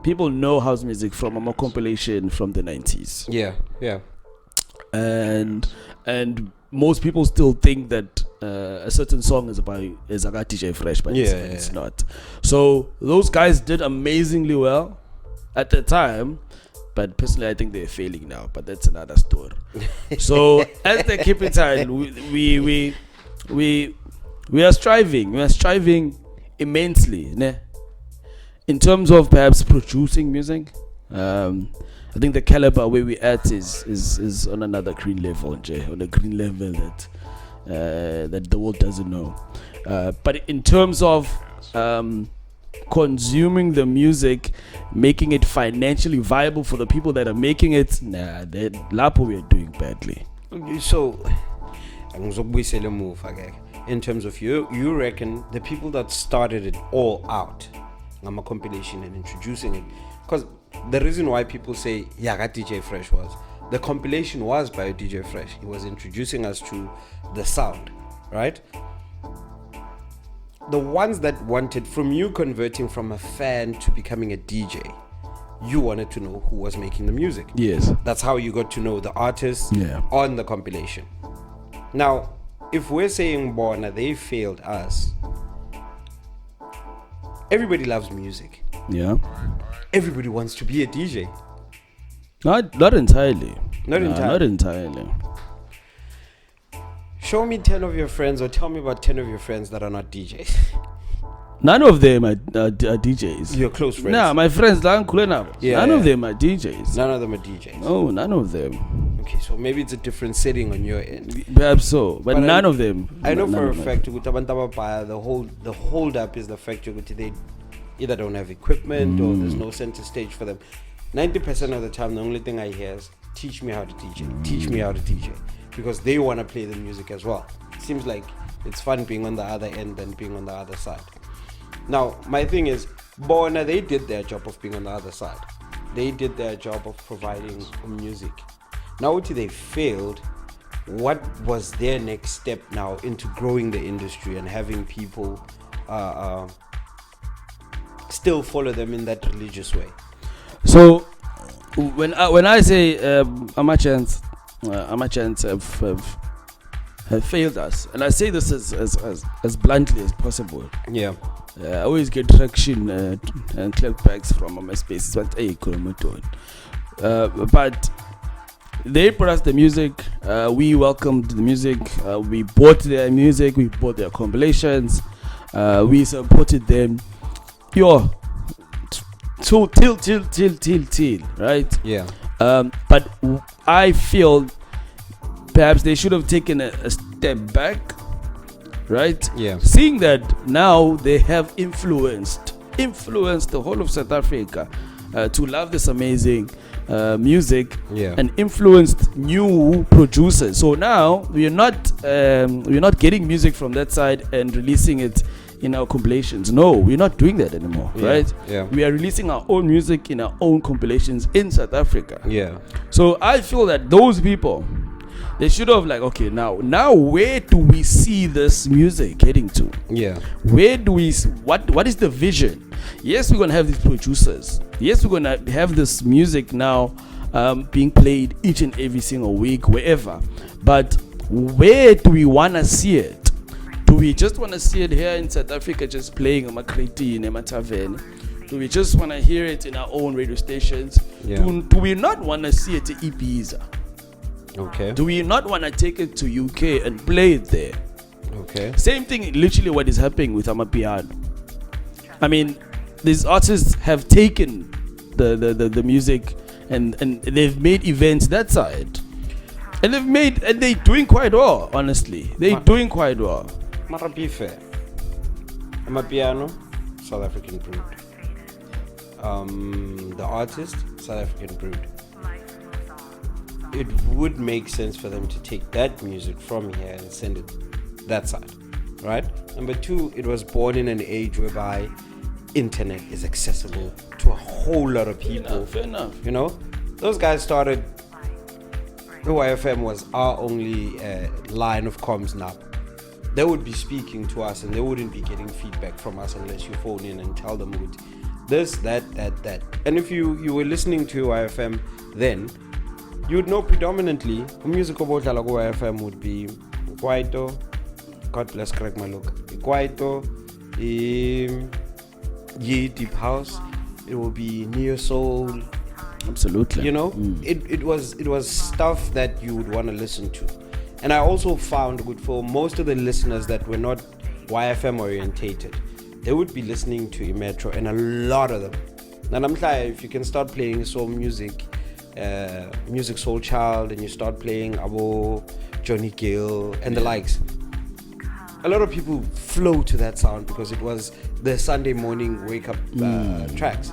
Speaker 1: people know house music from a compilation from the 90s.
Speaker 2: Yeah.
Speaker 1: And most people still think that a certain song is about DJ Fresh, but it's not. So those guys did amazingly well at the time, but personally I think they're failing now, but that's another story. So as the Capital, we are striving immensely, ne? In terms of perhaps producing music. I think the caliber where we at is on another green level, on a green level that the world doesn't know. But in terms of consuming the music, making it financially viable for the people that are making it, Lapo we are doing badly.
Speaker 2: Okay, so in terms of you reckon the people that started it all out, a compilation and introducing it, because the reason why people say DJ Fresh was the compilation was by DJ Fresh. He was introducing us to the sound, right? The ones that wanted, from you converting from a fan to becoming a DJ, you wanted to know who was making the music.
Speaker 1: Yes.
Speaker 2: That's how you got to know the artists on the compilation. Now, if we're saying Bona, they failed us, everybody loves music.
Speaker 1: Yeah.
Speaker 2: Everybody wants to be a DJ.
Speaker 1: Not entirely.
Speaker 2: Not
Speaker 1: entirely.
Speaker 2: Show me 10 of your friends, or tell me about 10 of your friends that are not DJs.
Speaker 1: None of them are DJs.
Speaker 2: Your close friends?
Speaker 1: Nah, my friends, none of them are DJs.
Speaker 2: None of them are DJs.
Speaker 1: No, none of them.
Speaker 2: Okay, so maybe it's a different setting on your end.
Speaker 1: Perhaps so, but none of them.
Speaker 2: I know for a fact, the hold up is the fact that they either don't have equipment or there's no center stage for them. 90% of the time, the only thing I hear is, teach me how to DJ. Teach me how to DJ. Because they want to play the music as well. It seems like it's fun being on the other end than being on the other side. Now, my thing is, Bona, they did their job of being on the other side. They did their job of providing music. Now, until they failed, what was their next step now into growing the industry and having people still follow them in that religious way? So,
Speaker 1: when I say Amachans have failed us, and I say this as bluntly as possible.
Speaker 2: Yeah.
Speaker 1: I always get traction and clapbacks from my spaces, but but they brought us the music. We welcomed the music. We bought their music. We bought their compilations. We supported them. Till, right?
Speaker 2: Yeah.
Speaker 1: But I feel perhaps they should have taken a step back, right?
Speaker 2: Yeah.
Speaker 1: Seeing that now they have influenced the whole of South Africa to love this amazing music, and influenced new producers. So now we're not getting music from that side and releasing it in our compilations. No, we're not doing that anymore, right?
Speaker 2: Yeah.
Speaker 1: We are releasing our own music in our own compilations in South Africa.
Speaker 2: Yeah.
Speaker 1: So I feel that those people, they should have okay, now where do we see this music heading to?
Speaker 2: Yeah.
Speaker 1: Where do we what is the vision? Yes, we're gonna have these producers. Yes, we're gonna have this music now being played each and every single week, wherever. But where do we want to see it? Do we just want to see it here in South Africa, just playing a Makriti in a tavern? Do we just want to hear it in our own radio stations?
Speaker 2: Yeah.
Speaker 1: Do we not want to see it in Ibiza?
Speaker 2: Okay.
Speaker 1: Do we not want to take it to UK and play it there?
Speaker 2: Okay.
Speaker 1: Same thing, literally what is happening with Amapiano. I mean, these artists have taken the music and they've made events that side. And they're doing quite well, honestly. They're doing quite well.
Speaker 2: Mara be fair. Amapiano, South African brewed. The artist, South African brewed. It would make sense for them to take that music from here and send it that side, right? Number two, it was born in an age whereby internet is accessible to a whole lot of people.
Speaker 1: Fair enough.
Speaker 2: You know, those guys started. YFM was our only line of comms now. They would be speaking to us and they wouldn't be getting feedback from us unless you phone in and tell them this, that. And if you were listening to YFM then, you would know predominantly music about YFM would be Kwaito, God bless Craig Maluk, Kwaito, Ye Deep House, it will be Neo Soul.
Speaker 1: Absolutely.
Speaker 2: You know, it was stuff that you would want to listen to. And I also found good for most of the listeners that were not YFM orientated, they would be listening to Imetro, and a lot of them. And I'm like, if you can start playing soul music, music Soul Child, and you start playing Abo, Johnny Gill, and the likes, a lot of people flow to that sound because it was the Sunday morning wake up tracks.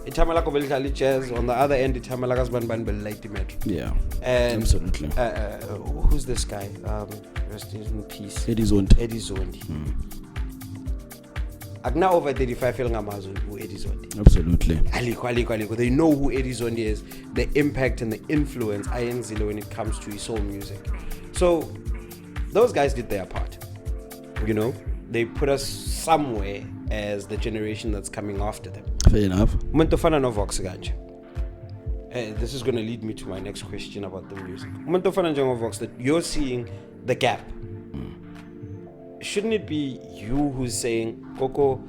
Speaker 2: Itamalako belitali jazz, on the other end Itamalakas ban light Metro.
Speaker 1: Yeah.
Speaker 2: And
Speaker 1: absolutely.
Speaker 2: Who's this guy? Rest in peace.
Speaker 1: Eddie Zondi.
Speaker 2: Agna over 35 feeling Amazon who Eddie Zondi.
Speaker 1: Absolutely.
Speaker 2: Aliko. They know who Eddie Zondi is, the impact and the influence Zilo when it comes to his soul music. So those guys did their part. You know, they put us somewhere as the generation that's coming after them.
Speaker 1: Fair enough.
Speaker 2: Umentofana no Vokzman. This is going to lead me to my next question about the music. Umentofana no Vox, that you're seeing the gap. Shouldn't it be you who's saying, Coco,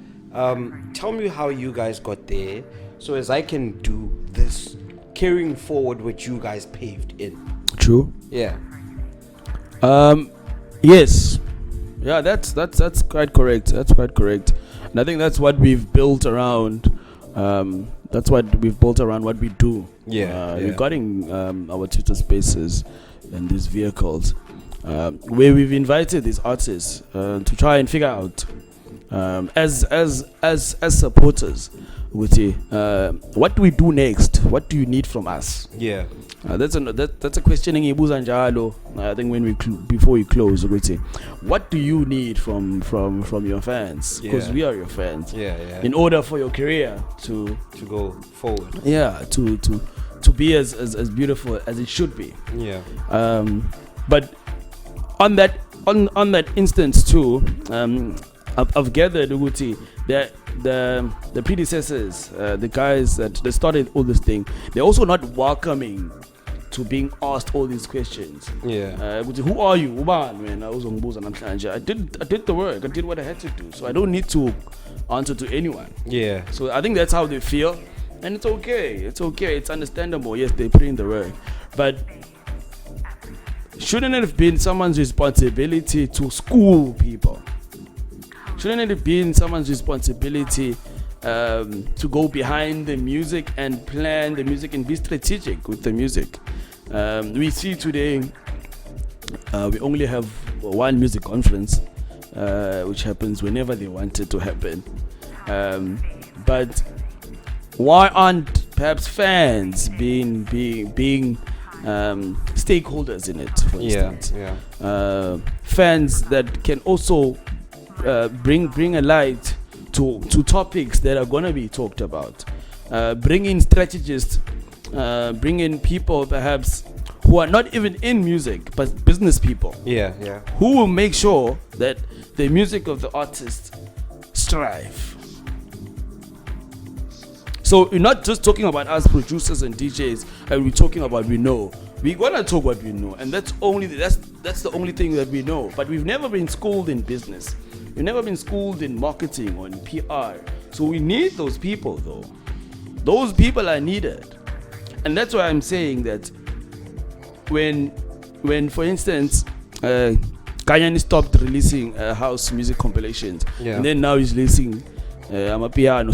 Speaker 2: tell me how you guys got there so as I can do this, carrying forward what you guys paved in?
Speaker 1: True.
Speaker 2: Yeah.
Speaker 1: Yes. Yeah, that's quite correct. That's quite correct. And I think that's what we've built around. That's what we've built around what we do. Regarding our Twitter spaces and these vehicles, where we've invited these artists to try and figure out, as supporters, what do we do next? What do you need from us?
Speaker 2: Yeah.
Speaker 1: That's a questioning ibuza njalo. I think when before we close, what do you need from your fans? Because we are your fans. In order for your career to
Speaker 2: go forward.
Speaker 1: Yeah, to be as beautiful as it should be.
Speaker 2: Yeah.
Speaker 1: But on that instance too, I've gathered that the predecessors, the guys that they started all this thing, they're also not welcoming to being asked all these questions. Who are you? Man, I did the work. I did what I had to do. So I don't need to answer to anyone. Yeah. So I think that's how they feel, and it's okay. It's okay. It's understandable. Yes, they put in the work, but shouldn't it have been someone's responsibility to school people? Shouldn't it have been someone's responsibility to go behind the music and plan the music and be strategic with the music? We see today we only have one music conference, which happens whenever they want it to happen. But why aren't perhaps fans being stakeholders in it, for instance? Fans that can also bring a light to topics that are going to be talked about. Bring in strategists, bring in people perhaps who are not even in music but business people. Who will make sure that the music of the artist strive. So we're not just talking about us producers and DJs, and we're talking about we know. We're gonna talk what we know, and that's the only thing that we know. But we've never been schooled in business. We've never been schooled in marketing or in PR. So we need those people, though. Those people are needed, and that's why I'm saying that when for instance, Kanyani stopped releasing house music compilations, and then now he's releasing Amapiano.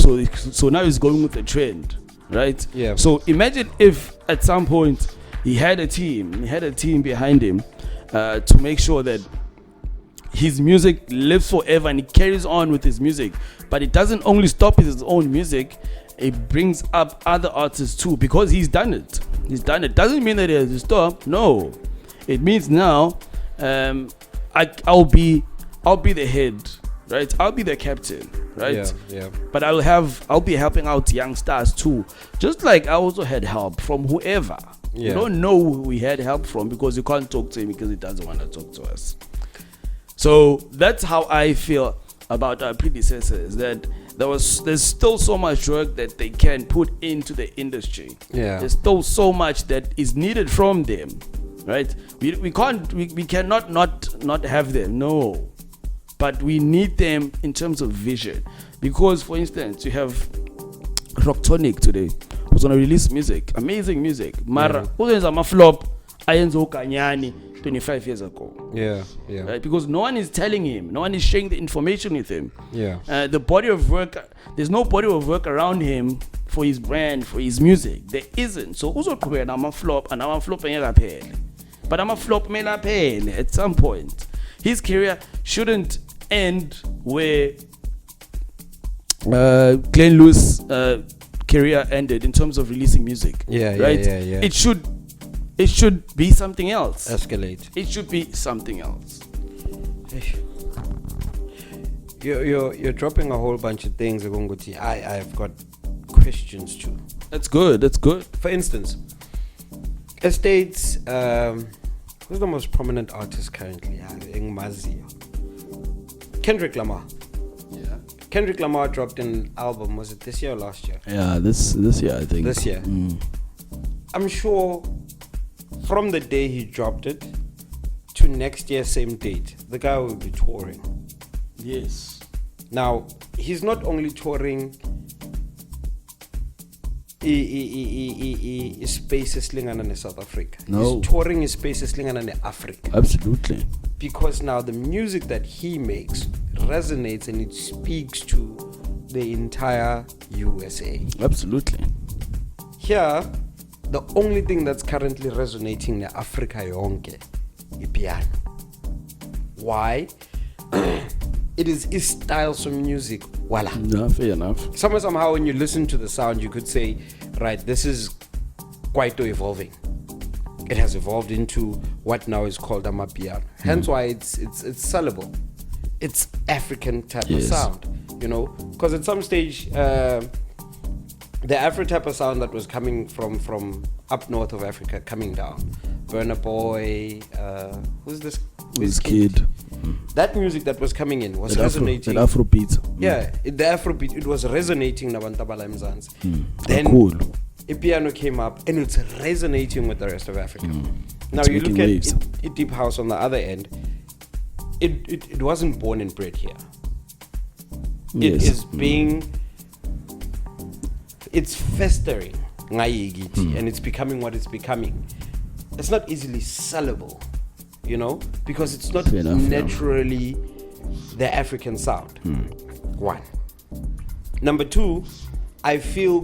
Speaker 1: So now he's going with the trend, right?
Speaker 2: Yeah.
Speaker 1: So imagine if at some point he had a team behind him to make sure that his music lives forever and he carries on with his music. But it doesn't only stop with his own music, it brings up other artists too, because he's done it. Doesn't mean that he has to stop. No, it means now I'll be the head, right? I'll be the captain, right?
Speaker 2: Yeah.
Speaker 1: But I'll be helping out young stars too, just like I also had help from whoever.
Speaker 2: Yeah.
Speaker 1: You don't know who we had help from because you can't talk to him because he doesn't want to talk to us. So that's how I feel about our predecessors, that there's still so much work that they can put into the industry.
Speaker 2: Yeah.
Speaker 1: There's still so much that is needed from them, right? We cannot not have them, no. But we need them in terms of vision. Because for instance, you have Rocktonic today, who's gonna release music, amazing music. Mara, who's a flop, Ayenzo Kanyani 25 years ago.
Speaker 2: Yeah.
Speaker 1: Right? Because no one is telling him, no one is sharing the information with him.
Speaker 2: Yeah.
Speaker 1: The body of work, there's no body of work around him for his brand, for his music. There isn't. So also I'm a flop, and I'm a flop but I'm a flop at some point. His career shouldn't end where Glenn Lewis' career ended in terms of releasing music. Right?
Speaker 2: Yeah.
Speaker 1: It should be something else.
Speaker 2: Escalate.
Speaker 1: It should be something else.
Speaker 2: You're dropping a whole bunch of things, Agunguti. I've got questions too.
Speaker 1: That's good.
Speaker 2: For instance, Estates, who's the most prominent artist currently? Kendrick Lamar.
Speaker 1: Yeah.
Speaker 2: Kendrick Lamar dropped an album, was it this year or last year?
Speaker 1: Yeah, this year I think.
Speaker 2: This year. I'm sure from the day he dropped it to next year, same date, the guy will be touring.
Speaker 1: Yes.
Speaker 2: Now, he's not only touring spaces lingana in South Africa.
Speaker 1: No.
Speaker 2: He's touring spaces lingana in Africa.
Speaker 1: Absolutely.
Speaker 2: Because now the music that he makes resonates and it speaks to the entire USA.
Speaker 1: Absolutely.
Speaker 2: Here, the only thing that's currently resonating in Africa yonke is piano. Why? It is his styles of music. Voila.
Speaker 1: Yeah, fair enough.
Speaker 2: Somehow when you listen to the sound, you could say, right, this is quite evolving. It has evolved into what now is called amapiano. Hence why it's sellable. It's African type of sound, you know, because at some stage, the Afro type of sound that was coming from up north of Africa coming down. Burna Boy, who's this?
Speaker 1: Wizkid.
Speaker 2: That music that was coming in was resonating.
Speaker 1: That Afro beat.
Speaker 2: Yeah, the Afro beat, it was resonating Nabantabala Mzansi.
Speaker 1: Then cool.
Speaker 2: A piano came up and it's resonating with the rest of Africa. Now
Speaker 1: It's
Speaker 2: you look
Speaker 1: making waves.
Speaker 2: at Deep House on the other end, it wasn't born and bred here. It is being, it's festering, and it's becoming what it's becoming. It's not easily sellable, you know, because it's not naturally the African sound. One. Number two, I feel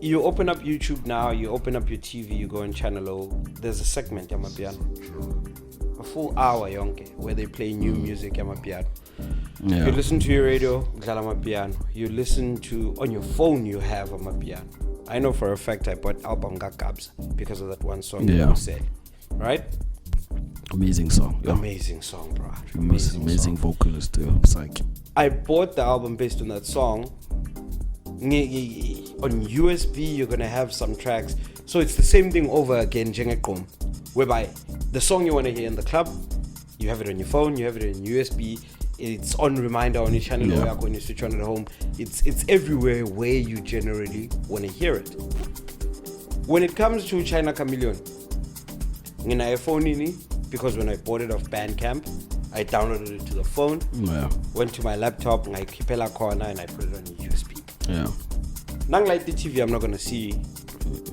Speaker 2: you open up YouTube now, you open up your TV, you go on Channel O, there's a segment Yamapiano. A full hour yonke where they play new music Yamapiano.
Speaker 1: Yeah.
Speaker 2: You listen to your radio, Yamapiano. You listen to on your phone, you have Yamapiano. I know for a fact I bought album Gakabs because of that one song that you said. Right?
Speaker 1: Amazing song. Yeah.
Speaker 2: Amazing song, bro.
Speaker 1: Amazing vocalist, psych.
Speaker 2: I bought the album based on that song. On USB, you're gonna have some tracks. So it's the same thing over again, whereby the song you want to hear in the club, you have it on your phone, you have it in USB. It's on reminder on your channel.
Speaker 1: Yeah.
Speaker 2: When you switch on at home, it's everywhere where you generally want to hear it. When it comes to China Chameleon, in iPhone ini, because when I bought it off Bandcamp, I downloaded it to the phone.
Speaker 1: Yeah.
Speaker 2: Went to my laptop, and I keep it corner, and I put it on a USB.
Speaker 1: Yeah.
Speaker 2: Now, like the TV, I'm not gonna see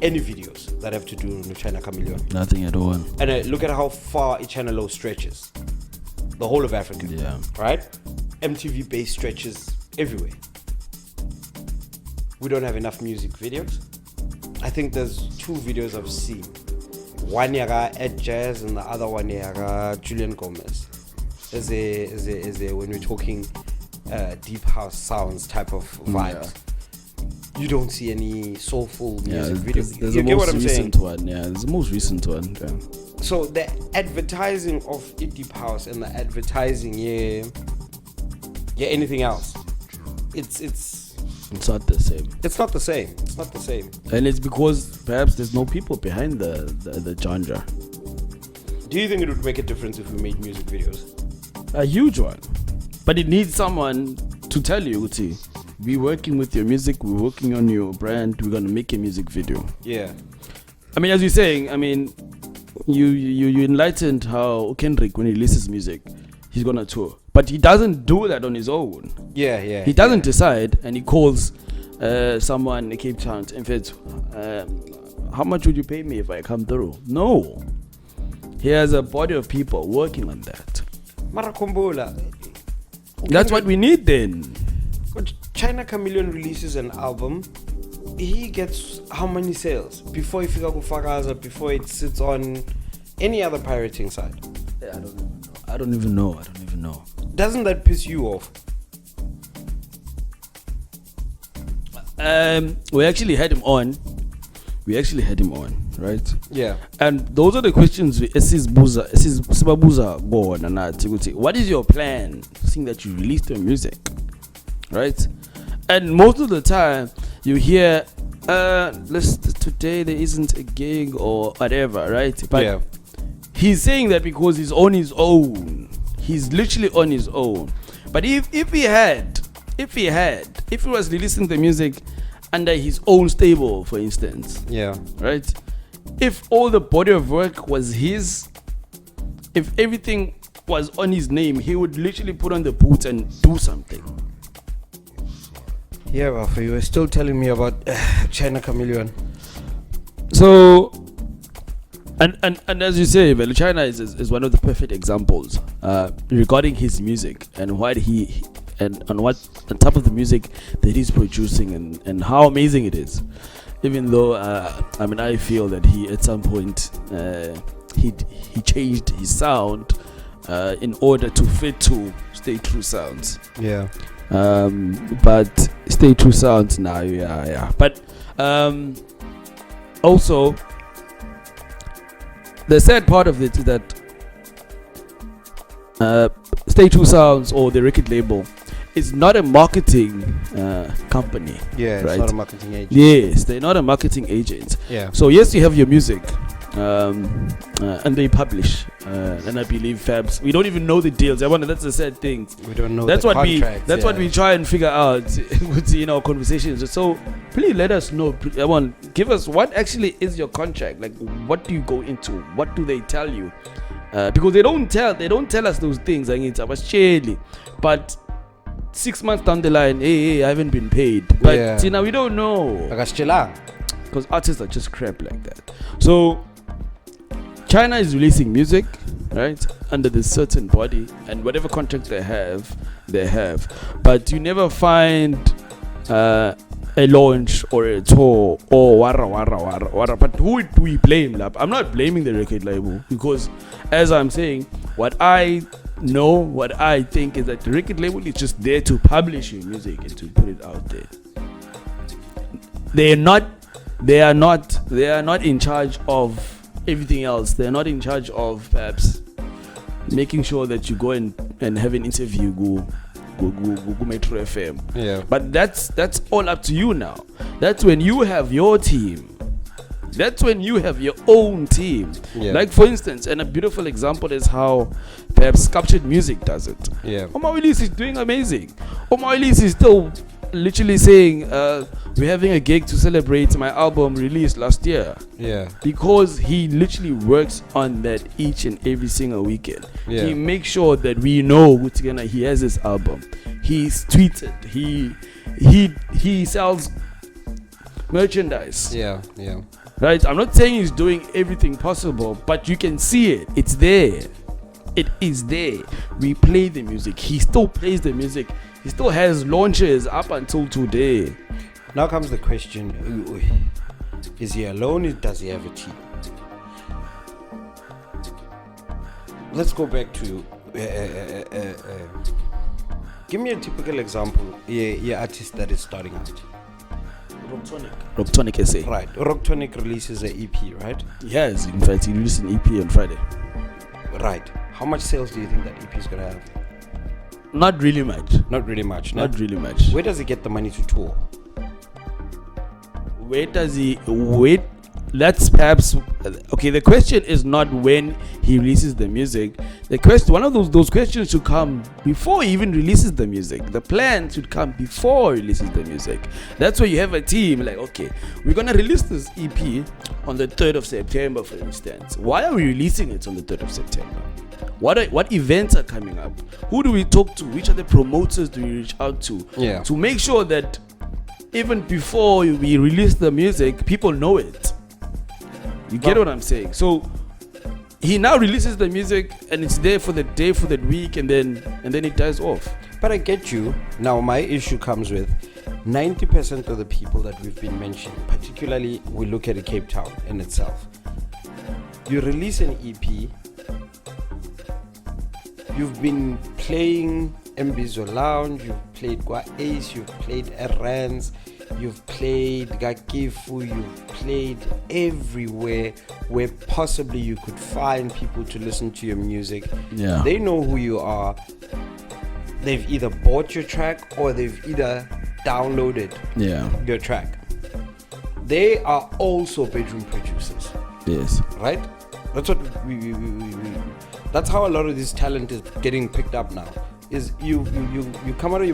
Speaker 2: any videos that have to do with China Chameleon.
Speaker 1: Nothing at all.
Speaker 2: And look at how far Analogue stretches. The whole of Africa.
Speaker 1: Yeah.
Speaker 2: Right? MTV based stretches everywhere. We don't have enough music videos. I think there's 2 videos I've seen. One yaga Ed Jazz and the other one yaga Julian Gomez. As a when we're talking deep house sounds type of vibes. Yeah. You don't see any soulful music videos.
Speaker 1: There's
Speaker 2: you
Speaker 1: the
Speaker 2: get
Speaker 1: most
Speaker 2: what I'm
Speaker 1: recent
Speaker 2: saying?
Speaker 1: one. Yeah, there's the most recent one. Yeah.
Speaker 2: So the advertising of deep house and the advertising, anything else, it's
Speaker 1: not the same.
Speaker 2: It's not the same. It's not the same.
Speaker 1: And it's because perhaps there's no people behind the genre.
Speaker 2: Do you think it would make a difference if we made music videos?
Speaker 1: A huge one. But it needs someone to tell you, Uti, we're working with your music, we're working on your brand, we're gonna make a music video.
Speaker 2: Yeah.
Speaker 1: I mean, as you're saying, I mean, you enlightened how Kendrick, when he releases music, he's gonna tour. But he doesn't do that on his own.
Speaker 2: Yeah.
Speaker 1: He doesn't decide, and he calls someone in Cape Town. In fact, how much would you pay me if I come through? No. He has a body of people working on that.
Speaker 2: Marakombola.
Speaker 1: That's what we need then.
Speaker 2: When China Chameleon releases an album, he gets how many sales before he figure out before it sits on any other pirating site?
Speaker 1: Yeah, I don't even know.
Speaker 2: Doesn't that piss you off?
Speaker 1: We actually had him on, right?
Speaker 2: Yeah.
Speaker 1: And those are the questions esizibuza bona nathi ukuthi what is your plan seeing that you released your music, right? And most of the time you hear today there isn't a gig or whatever, right? But
Speaker 2: yeah.
Speaker 1: He's saying that because he's on his own. He's literally on his own. But if he was releasing the music under his own stable, for instance,
Speaker 2: yeah,
Speaker 1: right? If all the body of work was his, if everything was on his name, he would literally put on the boots and do something.
Speaker 2: Yeah, Rafa, you were still telling me about China Chameleon.
Speaker 1: So, and as you say, well, China is one of the perfect examples regarding his music and what he and on what on top of the music that he's producing and how amazing it is. Even though I feel that he at some point he changed his sound in order to fit to Stay True sounds.
Speaker 2: Yeah.
Speaker 1: But Stay True sounds now, yeah. But also the sad part of it is that Stay True Sounds or the record label is not a marketing company.
Speaker 2: Yeah,
Speaker 1: right?
Speaker 2: It's not a marketing agent.
Speaker 1: Yes, they're not a marketing agent.
Speaker 2: Yeah.
Speaker 1: So yes, you have your music, and they publish. And I believe Fabs. We don't even know the deals. That's the sad thing.
Speaker 2: We don't know.
Speaker 1: That's
Speaker 2: the
Speaker 1: what
Speaker 2: contracts,
Speaker 1: That's what we try and figure out with our conversations. So please let us know. Give us what actually is your contract. Like, what do you go into? What do they tell you? Because they don't tell us those things. But 6 months down the line, hey, I haven't been paid. But we don't know. Because artists are just crap like that. So China is releasing music, right, under this certain body, and whatever contract they have. But you never find a launch or a tour or wara. But who do we blame? I'm not blaming the record label, because as I'm saying, what I know, what I think is that the record label is just there to publish your music and to put it out there. They are not in charge of everything else. They're not in charge of perhaps making sure that you go and have an interview, go Metro FM.
Speaker 2: Yeah.
Speaker 1: But that's all up to you now. That's when you have your team That's when you have your own team.
Speaker 2: Yeah.
Speaker 1: Like for instance, and a beautiful example is how perhaps Sculptured Music does it.
Speaker 2: Yeah.
Speaker 1: Omawilisi is doing amazing. Omawilisi is still literally saying, we're having a gig to celebrate my album released last year.
Speaker 2: Yeah.
Speaker 1: Because he literally works on that each and every single weekend.
Speaker 2: Yeah.
Speaker 1: He makes sure that we know he has his album. He's tweeted. He sells merchandise.
Speaker 2: Yeah. Yeah.
Speaker 1: Right? I'm not saying he's doing everything possible, but you can see it. It's there. It is there. We play the music. He still plays the music. He still has launches up until today.
Speaker 2: Now comes the question: is he alone? Does he have a team? Let's go back to. Give me a typical example. Yeah, artist that is starting out.
Speaker 1: Rocktonic SA.
Speaker 2: Right. Rocktonic releases an EP, right?
Speaker 1: Yes, in fact, he released an EP on Friday.
Speaker 2: Right. How much sales do you think that EP is gonna have?
Speaker 1: Not really much.
Speaker 2: Not really much. No?
Speaker 1: Not really much.
Speaker 2: Where does he get the money to tour?
Speaker 1: Where does he wait? That's perhaps okay. The question is not when he releases the music. The question, one of those questions should come before he even releases the music. The plan should come before he releases the music. That's where you have a team like, okay, we're gonna release this EP on the 3rd of September, for instance. Why are we releasing it on the 3rd of September? What events are coming up? Who do we talk to? Which are the promoters do we reach out to?
Speaker 2: Yeah.
Speaker 1: To make sure that even before we release the music, people know it. You get what I'm saying? So he now releases the music and it's there for the day, for that week, and then it dies off.
Speaker 2: But I get you. Now my issue comes with 90% of the people that we've been mentioning, particularly we look at Cape Town in itself. You release an EP, you've been playing Mbizo Lounge, you've played Gwa Ace, you've played Errands, you've played Gakifu, you've played everywhere where possibly you could find people to listen to your music.
Speaker 1: Yeah.
Speaker 2: They know who you are. They've either bought your track or they've either downloaded your track. They are also bedroom producers.
Speaker 1: Yes.
Speaker 2: Right? That's what we that's how a lot of this talent is getting picked up now. Is you come out of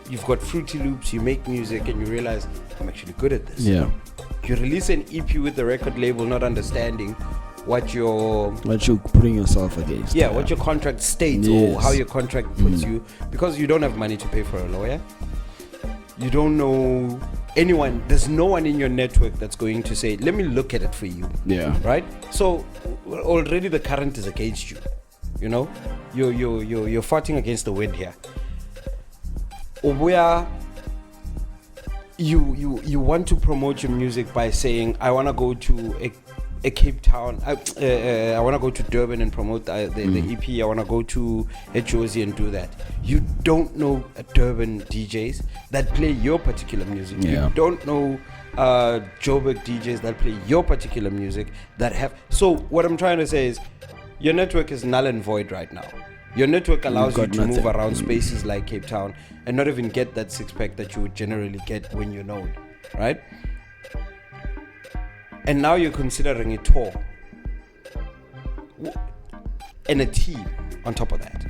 Speaker 2: you've got Fruity Loops, you make music and you realize I'm actually good at this.
Speaker 1: Yeah.
Speaker 2: You release an EP with the record label not understanding what you're
Speaker 1: putting yourself against.
Speaker 2: Yeah, what your contract states or how your contract puts you, because you don't have money to pay for a lawyer. You don't know anyone, there's no one in your network that's going to say, let me look at it for you.
Speaker 1: Yeah.
Speaker 2: Right? So already the current is against you. You know? You're fighting against the wind here. Where you want to promote your music by saying, I want to go to a Cape Town, I want to go to Durban and promote the EP, I want to go to a Josie and do that. You don't know Durban DJs that play your particular music.
Speaker 1: Yeah.
Speaker 2: You don't know Joburg DJs that play your particular music that have. So what I'm trying to say is your network is null and void right now. Your network allows you to move around spaces like Cape Town and not even get that six-pack that you would generally get when you're known, right? And now you're considering a tour and a team on top of that.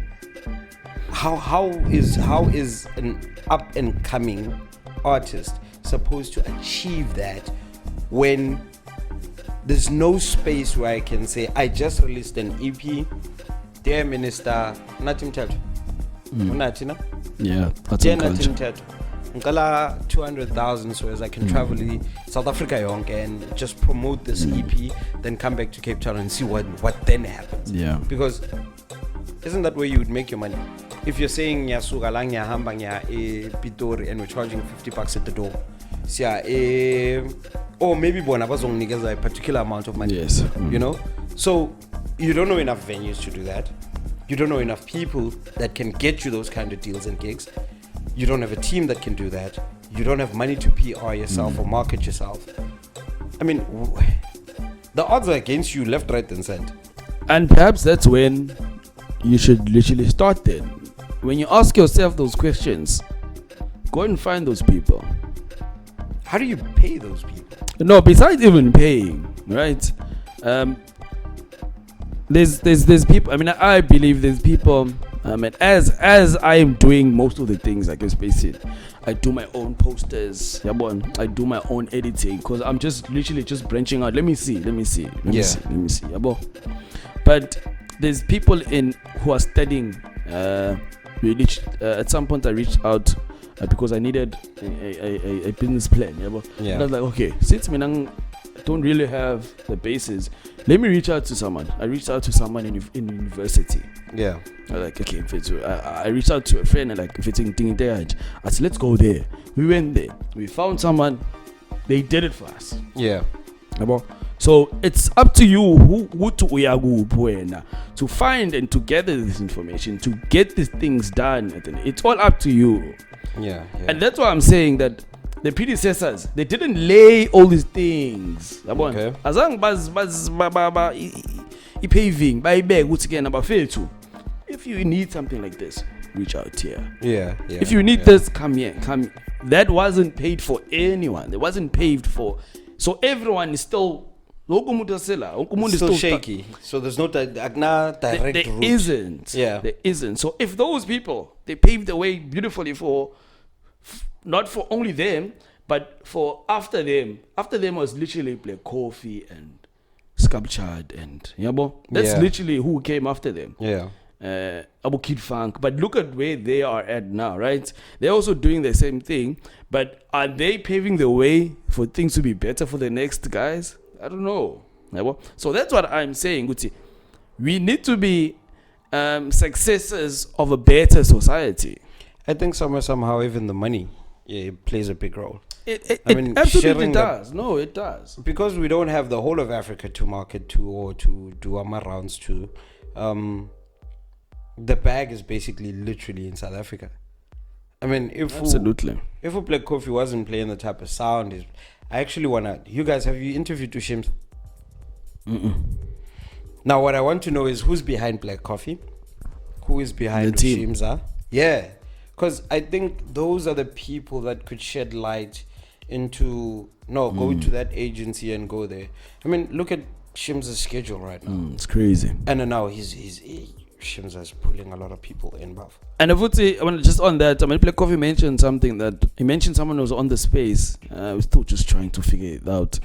Speaker 2: How is an up and coming artist supposed to achieve that when there's no space where I can say I just released an EP, dear minister, nathi mthetho unathi na?
Speaker 1: Yeah, that's
Speaker 2: dear
Speaker 1: on
Speaker 2: nathi
Speaker 1: culture.
Speaker 2: mthetho ngicela 200,000 so as I can travel South Africa yonke and just promote this EP, then come back to Cape Town and see what then happens.
Speaker 1: Yeah.
Speaker 2: Because isn't that where you would make your money? If you're saying nyasuka la nyahamba nya Pitori and we're charging $50 at the door, or maybe bona bazonginikeza a particular amount of money.
Speaker 1: Yes.
Speaker 2: You know? So you don't know enough venues to do that. You don't know enough people that can get you those kind of deals and gigs. You don't have a team that can do that. You don't have money to PR yourself or market yourself. I mean, the odds are against you left, right, and center.
Speaker 1: And perhaps that's when you should literally start then. When you ask yourself those questions, go and find those people.
Speaker 2: How do you pay those people?
Speaker 1: No, besides even paying, right? There's people. I mean, I believe there's people. And as I am doing most of the things, like basically, I do my own posters. I do my own editing because I'm just literally just branching out. Let me see. But there's people who are studying. At some point I reached out because I needed a business plan.
Speaker 2: Yeah.
Speaker 1: And I was like, okay, since I don't really have the basis, let me reach out to someone. I reached out to someone in university.
Speaker 2: Yeah.
Speaker 1: I was like, okay, I reached out to a friend and like, if it's in I said, let's go there. We went there. We found someone. They did it for us.
Speaker 2: Yeah.
Speaker 1: So it's up to you who to find and to gather this information, to get these things done. It's all up to you.
Speaker 2: Yeah.
Speaker 1: And that's why I'm saying that the predecessors, they didn't lay all these things.
Speaker 2: Okay.
Speaker 1: As long paving, by bag, if you need something like this, reach out here.
Speaker 2: Yeah.
Speaker 1: If you need this, come here. That wasn't paid for anyone. It wasn't paid for. So everyone is still
Speaker 2: still shaky. So there's no direct
Speaker 1: there
Speaker 2: route.
Speaker 1: Isn't.
Speaker 2: Yeah.
Speaker 1: There isn't. So if those people, they paved the way beautifully for not for only them, but for after them. After them was literally like COFFE and Sculptured and that's literally who came after them.
Speaker 2: Yeah.
Speaker 1: Abu Kid Funk. But look at where they are at now, right? They're also doing the same thing, but are they paving the way for things to be better for the next guys? I don't know. So that's what I'm saying, Guti. We need to be successors of a better society.
Speaker 2: I think somehow even the money plays a big role.
Speaker 1: It absolutely does. No, it does.
Speaker 2: Because we don't have the whole of Africa to market to or to do our rounds to. The bag is basically literally in South Africa. I mean, if Black Coffee wasn't playing the type of sound, I actually wanna. You guys, have you interviewed Shims? Now, what I want to know is who's behind Black Coffee, who is behind Shimza. Yeah, because I think those are the people that could shed light into. Go to that agency and go there. I mean, look at Shimza's schedule right now.
Speaker 1: It's crazy.
Speaker 2: And now Shimza is pulling a lot of people in, bruv.
Speaker 1: And I would say, just on that, Black Coffee mentioned something that he mentioned someone who was on the space. We're still just trying to figure it out.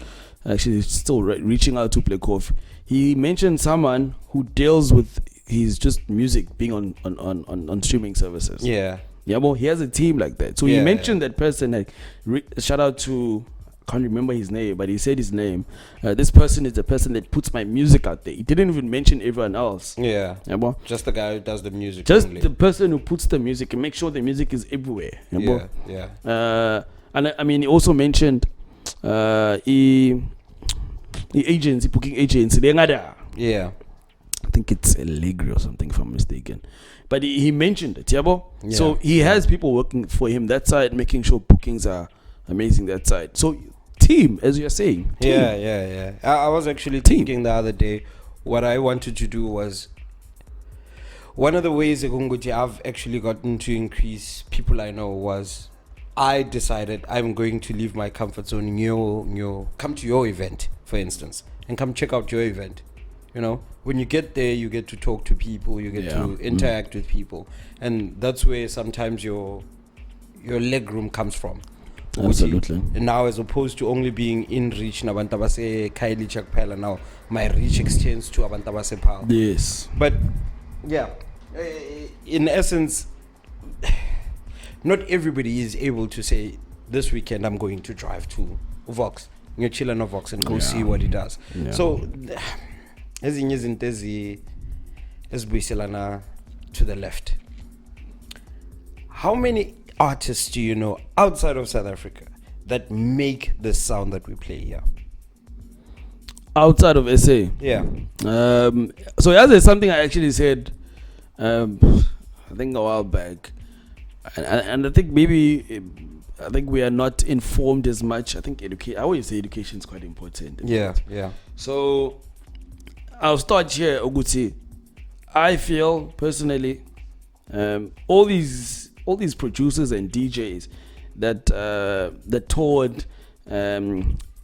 Speaker 1: Actually, still reaching out to Black Coffee. He mentioned someone who deals with his just music being on streaming services.
Speaker 2: Yeah.
Speaker 1: Yeah, well, he has a team like that. So he mentioned that person. Like, shout out to, can't remember his name, but he said his name. This person is the person that puts my music out there. He didn't even mention everyone else.
Speaker 2: Yeah.
Speaker 1: Well,
Speaker 2: just the guy who does the music.
Speaker 1: Just
Speaker 2: only.
Speaker 1: the person who puts the music and make sure the music is everywhere.
Speaker 2: Yeah.
Speaker 1: And I mean, he also mentioned the agency, booking agency.
Speaker 2: Yeah.
Speaker 1: I think it's Allegri or something, if I'm mistaken. But he mentioned it, So he has people working for him that side, making sure bookings are amazing that side. So team, as you're saying. Team.
Speaker 2: Yeah. I was actually thinking the other day, what I wanted to do was, one of the ways I've actually gotten to increase people I know was, I decided I'm going to leave my comfort zone and come to your event, for instance, and come check out your event. When you get there, you get to talk to people, you get to interact with people, and that's where sometimes your leg room comes from.
Speaker 1: Absolutely.
Speaker 2: And now, as opposed to only being in reach, now my reach extends to Abantabase Pal.
Speaker 1: Yes.
Speaker 2: But yeah, in essence, not everybody is able to say, this weekend I'm going to drive to Vox, chill on Vox and go see what he does.
Speaker 1: Yeah.
Speaker 2: So ezinye izinto ezibuyiselana to the left. How many artists do you know outside of South Africa that make the sound that we play here?
Speaker 1: Outside of SA?
Speaker 2: Yeah.
Speaker 1: So there's something I actually said, I think a while back. And I think we are not informed as much. I think I always say education is quite important.
Speaker 2: Yeah.
Speaker 1: So I'll start here, Oguti. I feel personally, all these producers and DJs that toured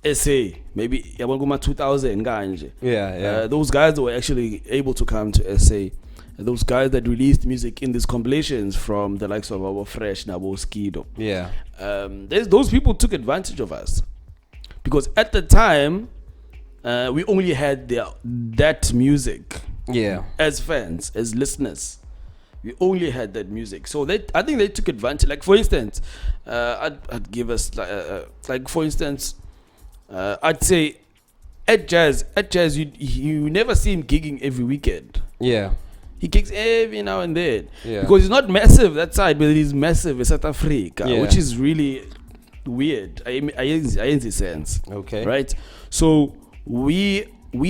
Speaker 1: SA, maybe yabona 2000 kanje.
Speaker 2: Yeah.
Speaker 1: Those guys were actually able to come to SA. Those guys that released music in these compilations from the likes of our Fresh, Nabo Skido.
Speaker 2: Yeah.
Speaker 1: Those people took advantage of us because at the time we only had that music.
Speaker 2: Yeah.
Speaker 1: As fans, as listeners, we only had that music. So I think they took advantage. Like for instance, I'd give us like for instance, I'd say at jazz, you never see him gigging every weekend.
Speaker 2: Yeah.
Speaker 1: He gigs every now and then.
Speaker 2: Yeah.
Speaker 1: Because he's not massive that side, but he's massive in South Africa,
Speaker 2: Yeah.
Speaker 1: which is really weird. I ain't sense.
Speaker 2: Okay.
Speaker 1: Right? So we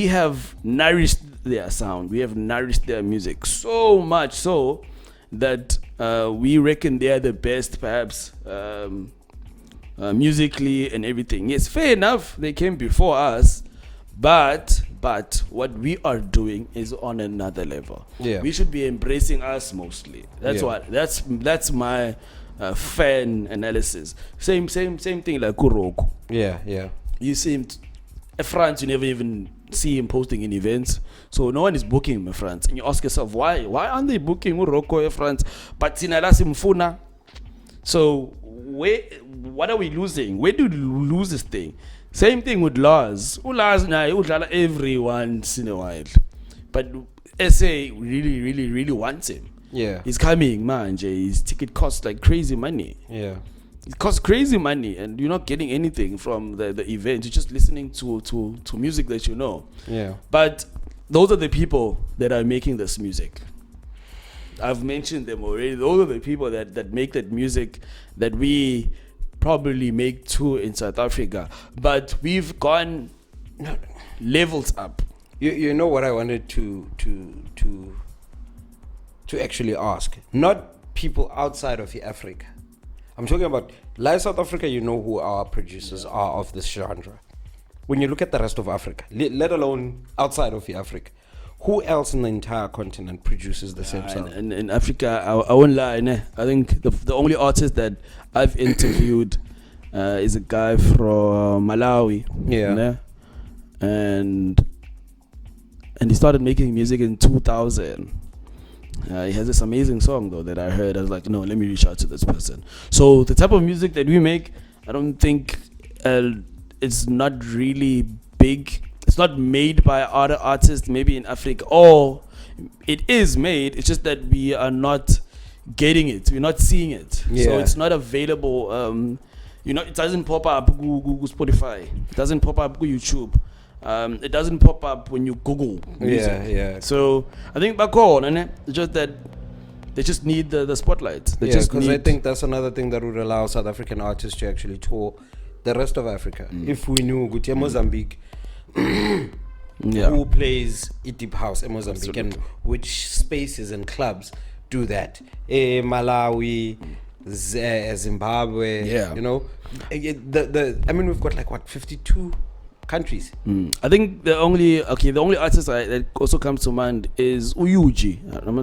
Speaker 1: have nourished their sound. We have nourished their music so much so that we reckon they are the best, perhaps, musically and everything. Yes, fair enough. They came before us, but what we are doing is on another level.
Speaker 2: Yeah.
Speaker 1: We should be embracing us mostly. That's
Speaker 2: Yeah.
Speaker 1: what. That's my fan analysis. Same thing like Kuroko.
Speaker 2: Yeah.
Speaker 1: You see him France, you never even see him posting in events, so no one is booking him in France, and you ask yourself why aren't they booking Uroko in France? But Sinalasimfuna. So what are we losing? Where do we lose this thing? Same thing with Lars. Lars now every once in a while, but SA really wants him.
Speaker 2: Yeah.
Speaker 1: He's coming, man. His ticket costs like crazy money.
Speaker 2: Yeah.
Speaker 1: It costs crazy money, and you're not getting anything from the event. You're just listening to music that you know.
Speaker 2: Yeah.
Speaker 1: But those are the people that are making this music. I've mentioned them already. Those are the people that make that music that we probably make too in South Africa. But we've gone levels up.
Speaker 2: You know what I wanted to actually ask? Not people outside of Africa. I'm talking about live South Africa. You know who our producers are of this genre. When you look at the rest of Africa, let alone outside of Africa, who else in the entire continent produces the same sound?
Speaker 1: In Africa, I won't lie. I think the only artist that I've interviewed is a guy from Malawi.
Speaker 2: Yeah.
Speaker 1: And he started making music in 2000. He has this amazing song though that I heard. I was like, no, let me reach out to this person. So the type of music that we make, I don't think it's not really big. It's not made by other artists maybe in Africa, or it is made. It's just that we are not getting it. We're not seeing it.
Speaker 2: Yeah.
Speaker 1: So it's not available. It doesn't pop up Google Spotify. It doesn't pop up YouTube. It doesn't pop up when you Google music.
Speaker 2: Yeah.
Speaker 1: So I think back on, and it's just that they just need the spotlight.
Speaker 2: Because I think that's another thing that would allow South African artists to actually tour the rest of Africa. If we knew Gutia Mozambique, who plays deep house in Mozambique,
Speaker 1: Absolutely.
Speaker 2: and which spaces and clubs do that? Malawi, Zimbabwe.
Speaker 1: Yeah.
Speaker 2: You know, we've got like 52 countries.
Speaker 1: I think the only artist that also comes to mind is Uyuji. I'm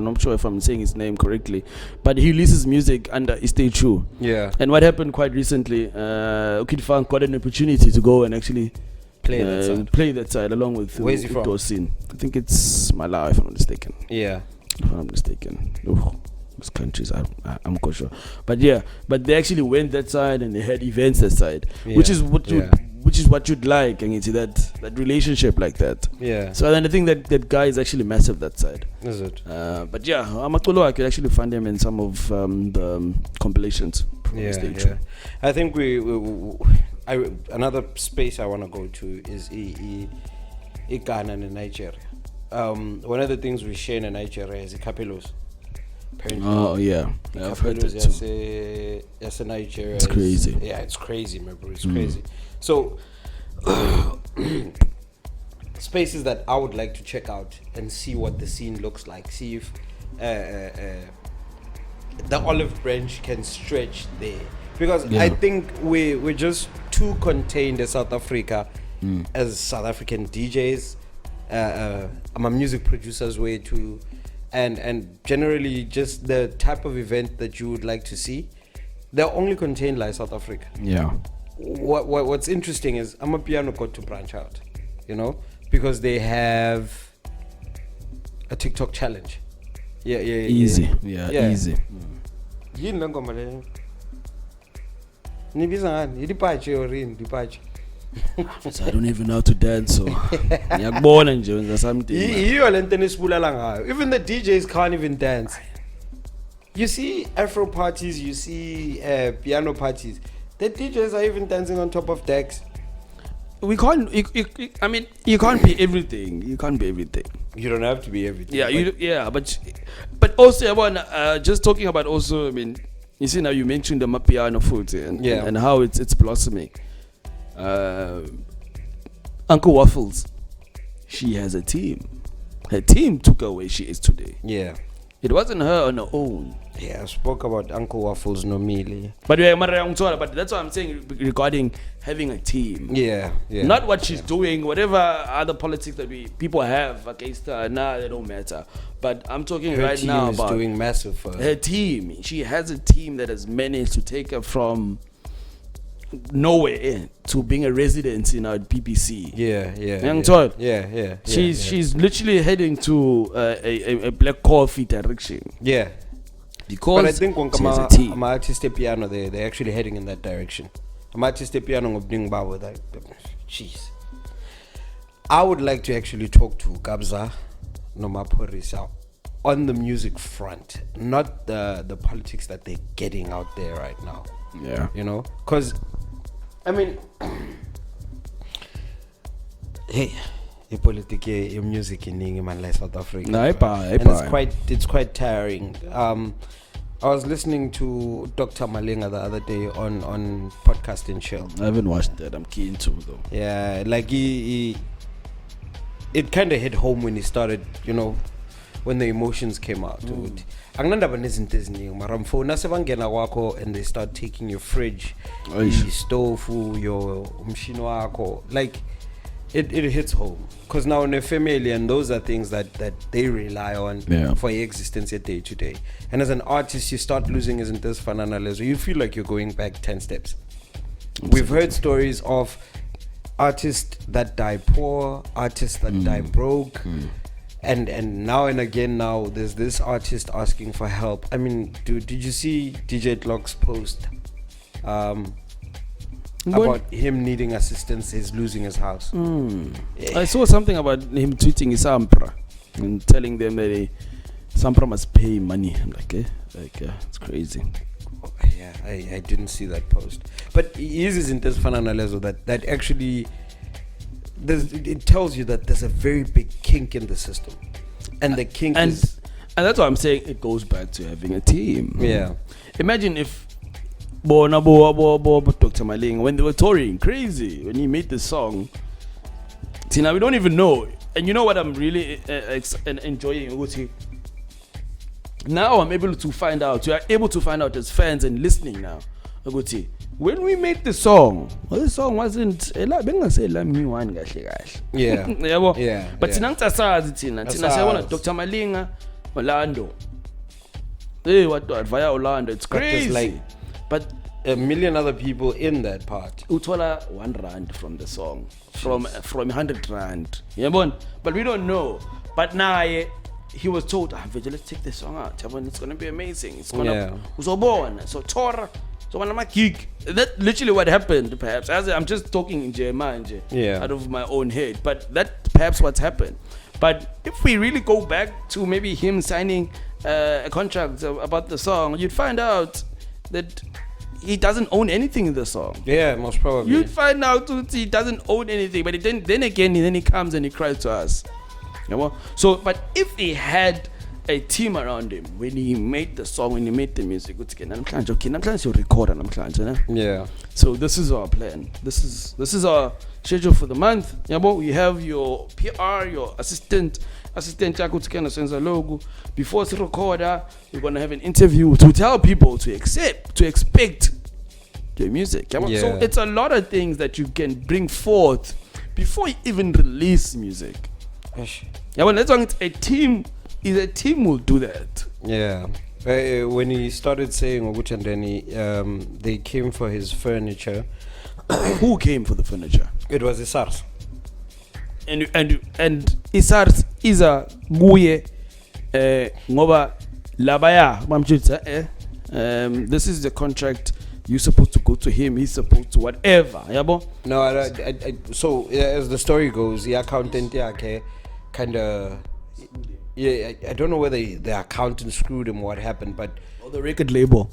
Speaker 1: not sure if I'm saying his name correctly, but he releases music under Estate True.
Speaker 2: Yeah.
Speaker 1: And what happened quite recently, Kid Funk got an opportunity to go and actually play that side along with
Speaker 2: Where's he from?
Speaker 1: Ndo-C. I think it's Malawi, if I'm not mistaken.
Speaker 2: Yeah.
Speaker 1: If I'm not mistaken. Those countries, I'm not sure. But they actually went that side and they had events that side, which is what you'd like, and it's that relationship like that.
Speaker 2: Yeah.
Speaker 1: So then I think that guy is actually massive that side.
Speaker 2: Is it?
Speaker 1: But Amakolo, I could actually find him in some of the compilations.
Speaker 2: Yeah. I think another space I want to go to is Ghana and Nigeria. One of the things we share in Nigeria is Capelos.
Speaker 1: Oh yeah, I've heard that too.
Speaker 2: Yes, Nigeria.
Speaker 1: It's crazy.
Speaker 2: Yeah, it's crazy, my bro. It's crazy. So, spaces that I would like to check out and see what the scene looks like. See if the olive branch can stretch there, because I think we're just too contained as South Africa, as South African DJs. I'm a music producer's way too. And generally just the type of event that you would like to see, they're only contained like South Africa.
Speaker 1: Yeah.
Speaker 2: what's interesting is Amapiano got to branch out, you know, because they have a TikTok challenge. Yeah.
Speaker 1: Easy. Yeah, easy.
Speaker 2: Yini la ngoma le? Nibiza ngani? Idipache or in dipache?
Speaker 1: So I don't even know how to dance, so ngiyakubona nje wenza something.
Speaker 2: Yiyo lento nesibulala ngayo. Even the DJs can't even dance. You see Afro parties, you see piano parties. The DJs are even dancing on top of decks.
Speaker 1: We can't. I mean, you can't be everything. You can't be everything.
Speaker 2: You don't have to be everything.
Speaker 1: Yeah, but also, I want just talking about also. I mean, you see now you mentioned the Mapiano food and how it's blossoming. Uncle Waffles, she has a team. Her team took her where she is today.
Speaker 2: Yeah.
Speaker 1: It wasn't her on her own.
Speaker 2: Yeah, I spoke about Uncle Waffles Nomili.
Speaker 1: But that's what I'm saying regarding having a team.
Speaker 2: Yeah.
Speaker 1: Not what she's doing, whatever other politics that people have against her, they don't matter. But I'm talking
Speaker 2: her
Speaker 1: right
Speaker 2: team
Speaker 1: now
Speaker 2: is
Speaker 1: about
Speaker 2: doing massive for
Speaker 1: her team. She has a team that has managed to take her from nowhere to being a resident in our BBC.
Speaker 2: Yeah.
Speaker 1: She's literally heading to a black coffee direction.
Speaker 2: Yeah.
Speaker 1: Because
Speaker 2: but I think when Artiste Piano, they're actually heading in that direction. Artiste Piano of being Bawa, like, jeez. I would like to actually talk to Kabza Nomaporisa on the music front, not the politics that they're getting out there right now.
Speaker 1: Yeah.
Speaker 2: You know? Because, I mean, hey, the politics, your music in England, like South Africa. And it's quite tiring. I was listening to Dr. Malinga the other day on Podcast and Chill.
Speaker 1: I haven't watched that. I'm keen to though.
Speaker 2: Yeah, like it kind of hit home when he started, you know, when the emotions came out. Angnandaba nezinto eziningi mara mfowuni asebangena kwakho and they start taking your fridge, stove, your umshini wakho, like it hits home because now in a family, and those are things that they rely on for your existence day to day. And as an artist, you start losing isn't this fananalezo, you feel like you're going back 10 steps. We've heard stories of artists that die poor, artists that die broke. And now and again now there's this artist asking for help. I mean, did you see DJ Glock's post about him needing assistance? He's losing his house.
Speaker 1: I saw something about him tweeting his Sampra and telling them that Sampra must pay money. I'm like, it's crazy.
Speaker 2: Yeah, I didn't see that post. But his isn't as fun analysis that actually it tells you that there's a very big kink in the system, and the kink is,
Speaker 1: and that's why I'm saying it goes back to having a team.
Speaker 2: Yeah,
Speaker 1: imagine if Dr. Maling, when they were touring, crazy when he made the song. See, now we don't even know, and you know what I'm really enjoying. Now I'm able to find out. You are able to find out as fans and listening now. When we made the song, the song wasn't but Dr. Malinga Orlando. Hey, what via Orlando, it's crazy.
Speaker 2: But a million other people in that part.
Speaker 1: Utola 1 rand from the song, from 100 rand. But we don't know. But now he was told, let's take this song out. It's gonna be amazing. It's gonna so Tora. So when I'm a geek, that's literally what happened. Perhaps I'm just talking in German, out of my own head, but that perhaps what's happened. But if we really go back to maybe him signing a contract about the song, you'd find out that he doesn't own anything in the song.
Speaker 2: Yeah, most probably.
Speaker 1: You'd find out that he doesn't own anything, but then he comes and he cries to us. So, but if he had a team around him when he made the song, when he made the music,
Speaker 2: yeah.
Speaker 1: So this is our plan. This is our schedule for the month. We have your PR, your assistant logo. Before the recorder, we're gonna have an interview to tell people to expect the music. So it's a lot of things that you can bring forth before you even release music. That's why it's a team. A team will do that.
Speaker 2: Yeah. When he started saying Oguchandeni, they came for his furniture
Speaker 1: Who came for the furniture?
Speaker 2: It was the SARS.
Speaker 1: And isars iza kuye ngoba labaya bamtshela this is the contract, you're supposed to go to him, he's supposed to whatever, yabo.
Speaker 2: No, so as the story goes, the accountant kind of, I don't know whether the accountant screwed him or what happened, but
Speaker 1: Or the record label.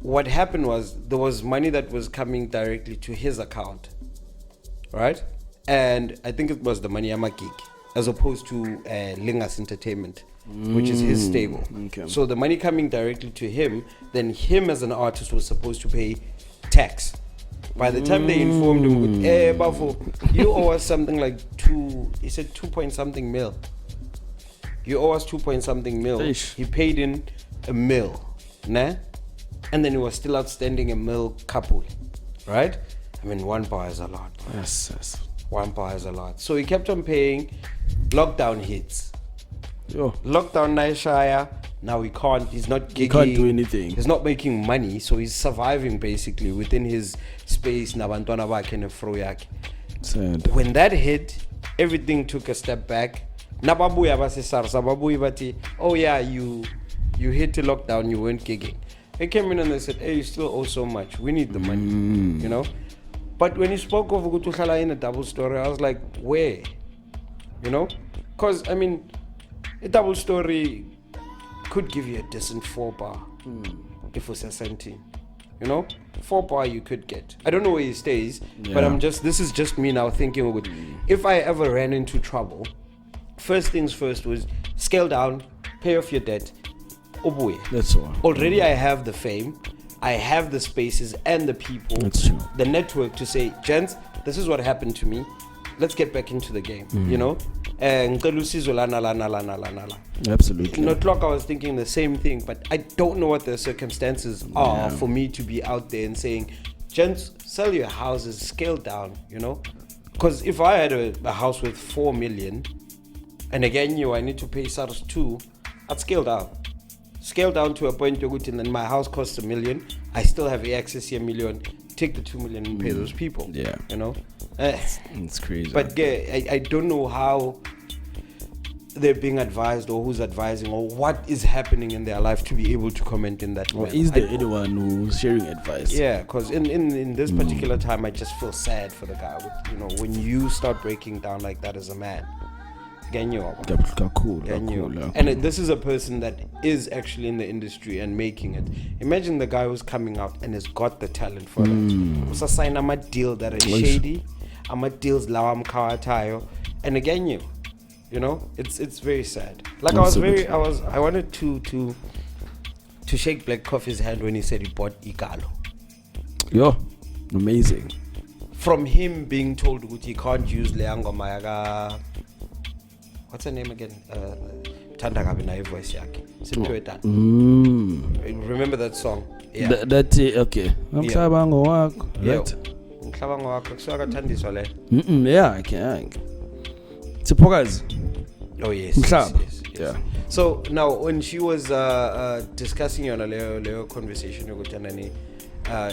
Speaker 2: what happened was there was money that was coming directly to his account, right? And I think it was the money Gig, as opposed to Lingas Entertainment, which is his stable.
Speaker 1: Okay.
Speaker 2: So the money coming directly to him, then him as an artist was supposed to pay tax. By the time they informed him, with, Bafo, you owe us something like he said 2 point something mil. You owe us 2 point something mil.
Speaker 1: Eish.
Speaker 2: He paid in a mil, nah? And then he was still outstanding a mil couple, right? I mean, 1 bar is a lot.
Speaker 1: Yes.
Speaker 2: 1 bar is a lot. So he kept on paying. Lockdown hits.
Speaker 1: Yo.
Speaker 2: Lockdown Naishaya. Now he's not gigging.
Speaker 1: He can't do anything.
Speaker 2: He's not making money. So he's surviving basically within his space. Nabantwana bakhe nefro yakhe.
Speaker 1: Sad.
Speaker 2: When that hit, everything took a step back. Nababuya base SARS. Nababuya bati, oh yeah, you hit the lockdown, you weren't gigging. They came in and they said, hey, you still owe so much. We need the money. You know? But when he spoke of Gutukhala in a double story, I was like, where? You know? Because, I mean, a double story could give you a decent 4 bar if it was a centime. You know? 4 bar you could get. I don't know where he stays, but this is just me now thinking, if I ever ran into trouble, first things first was scale down, pay off your debt, oboe.
Speaker 1: That's all.
Speaker 2: Already I have the fame, I have the spaces and the people,
Speaker 1: That's true.
Speaker 2: the network to say, gents, this is what happened to me. Let's get back into the game, you know? And
Speaker 1: Absolutely.
Speaker 2: not like I was thinking the same thing, but I don't know what the circumstances are for me to be out there and saying, gents, sell your houses, scale down, you know? Because if I had a house with 4 million, and again, I need to pay SARS 2, I'd scale down. Scale down to a point where then my house costs $1 million. I still have access to $1 million. Take the $2 million and pay those people.
Speaker 1: Yeah.
Speaker 2: You know?
Speaker 1: It's crazy.
Speaker 2: But I don't know how they're being advised or who's advising or what is happening in their life to be able to comment in that
Speaker 1: or
Speaker 2: manner.
Speaker 1: is there anyone who's sharing advice?
Speaker 2: Yeah, because in this particular time, I just feel sad for the guy. You know, when you start breaking down like that as a man.
Speaker 1: Cool.
Speaker 2: And this is a person that is actually in the industry and making it. Imagine the guy who's coming out and has got the talent for that. Usa sign a deal that is shady. I'm deals lawam kawatayo. And again, you know, it's very sad. Like
Speaker 1: Absolutely.
Speaker 2: I wanted to shake Black Coffee's hand when he said he bought Igalo.
Speaker 1: Yo, amazing.
Speaker 2: From him being told that he can't use Leango Mayaga. What's her name again? Tanda Kabina voice yake. Remember that song? Yeah.
Speaker 1: Okay. Mhlabango wakho, right?
Speaker 2: Mhlabango wakho kusaka thandiswa le.
Speaker 1: Yeah, I can. Sipokazi.
Speaker 2: Oh yes.
Speaker 1: Yes.
Speaker 2: Yeah. So now when she was discussing on a Leo conversation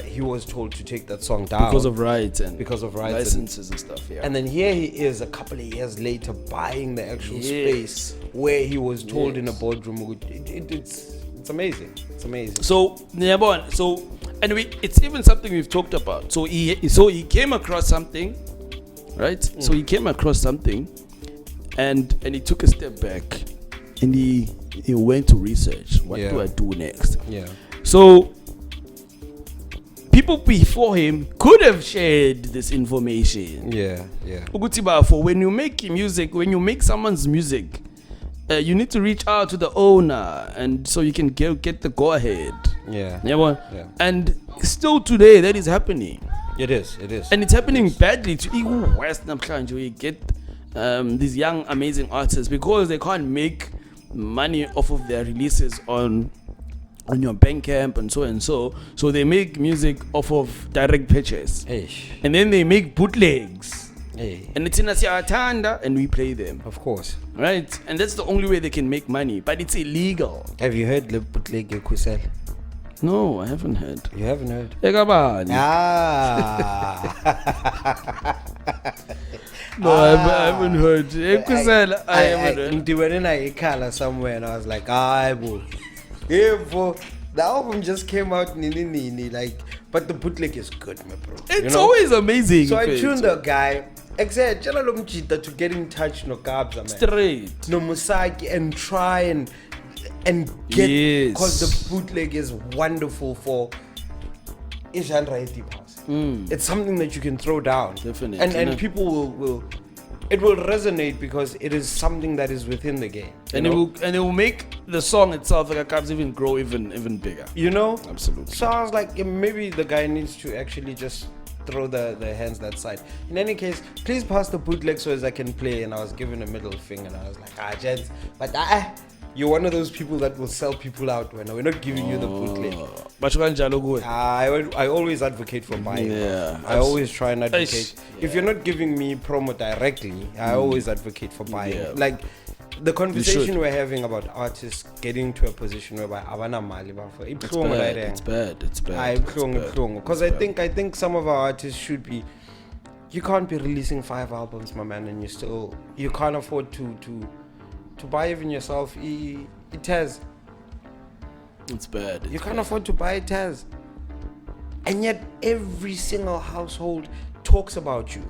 Speaker 2: he was told to take that song down
Speaker 1: because of rights and licenses and stuff. Yeah.
Speaker 2: And then here he is a couple of years later buying the actual space where he was told in a boardroom. It's amazing. It's amazing.
Speaker 1: So anyway, it's even something we've talked about. So he came across something, right? So he came across something, and he took a step back, and he went to research. What do I do next?
Speaker 2: Yeah. So
Speaker 1: people before him could have shared this information.
Speaker 2: Yeah.
Speaker 1: For when you make music, when you make someone's music, you need to reach out to the owner, and so you can get the go ahead.
Speaker 2: Yeah.
Speaker 1: And still today, that is happening.
Speaker 2: It is.
Speaker 1: And it's happening badly to even West Namhlanje. We get these young, amazing artists because they can't make money off of their releases on your Bandcamp and so. So they make music off of direct purchase. And then they make bootlegs. And it's in Asiatanda and we play them.
Speaker 2: Of course.
Speaker 1: Right? And that's the only way they can make money. But it's illegal.
Speaker 2: Have you heard the bootleg Kusel?
Speaker 1: No, I haven't heard.
Speaker 2: You haven't heard?
Speaker 1: Ekabani. No, I haven't heard. Ekusela, I haven't heard.
Speaker 2: I went in a color somewhere and I was like, boy. Yeah, the album just came out, like, but the bootleg is good, my bro.
Speaker 1: It's always amazing.
Speaker 2: So I tuned the guy. Except to get in touch no Kabza, man.
Speaker 1: Straight.
Speaker 2: No Musaki and try and get, because the bootleg is wonderful for genre deep house. It's something that you can throw down.
Speaker 1: Definitely.
Speaker 2: And people will it will resonate because it is something that is within the game.
Speaker 1: And it will make the song itself, like a Kabza, even grow even bigger.
Speaker 2: You know?
Speaker 1: Absolutely.
Speaker 2: So I was like, maybe the guy needs to actually just throw the hands that side. In any case, please pass the bootleg so as I can play. And I was given a middle finger and I was like, gents, but you're one of those people that will sell people out when we're not giving you the bootleg.
Speaker 1: But
Speaker 2: I always advocate for buying.
Speaker 1: Yeah,
Speaker 2: I always try and advocate. If you're not giving me promo directly, I always advocate for buying.
Speaker 1: Yeah.
Speaker 2: Like the conversation we're having about artists getting to a position whereby
Speaker 1: it's bad.
Speaker 2: Because I think some of our artists should be. You can't be releasing 5 albums, my man, and you can't afford to buy even yourself. It has.
Speaker 1: It's bad.
Speaker 2: You can't afford to buy it as. And yet every single household talks about you.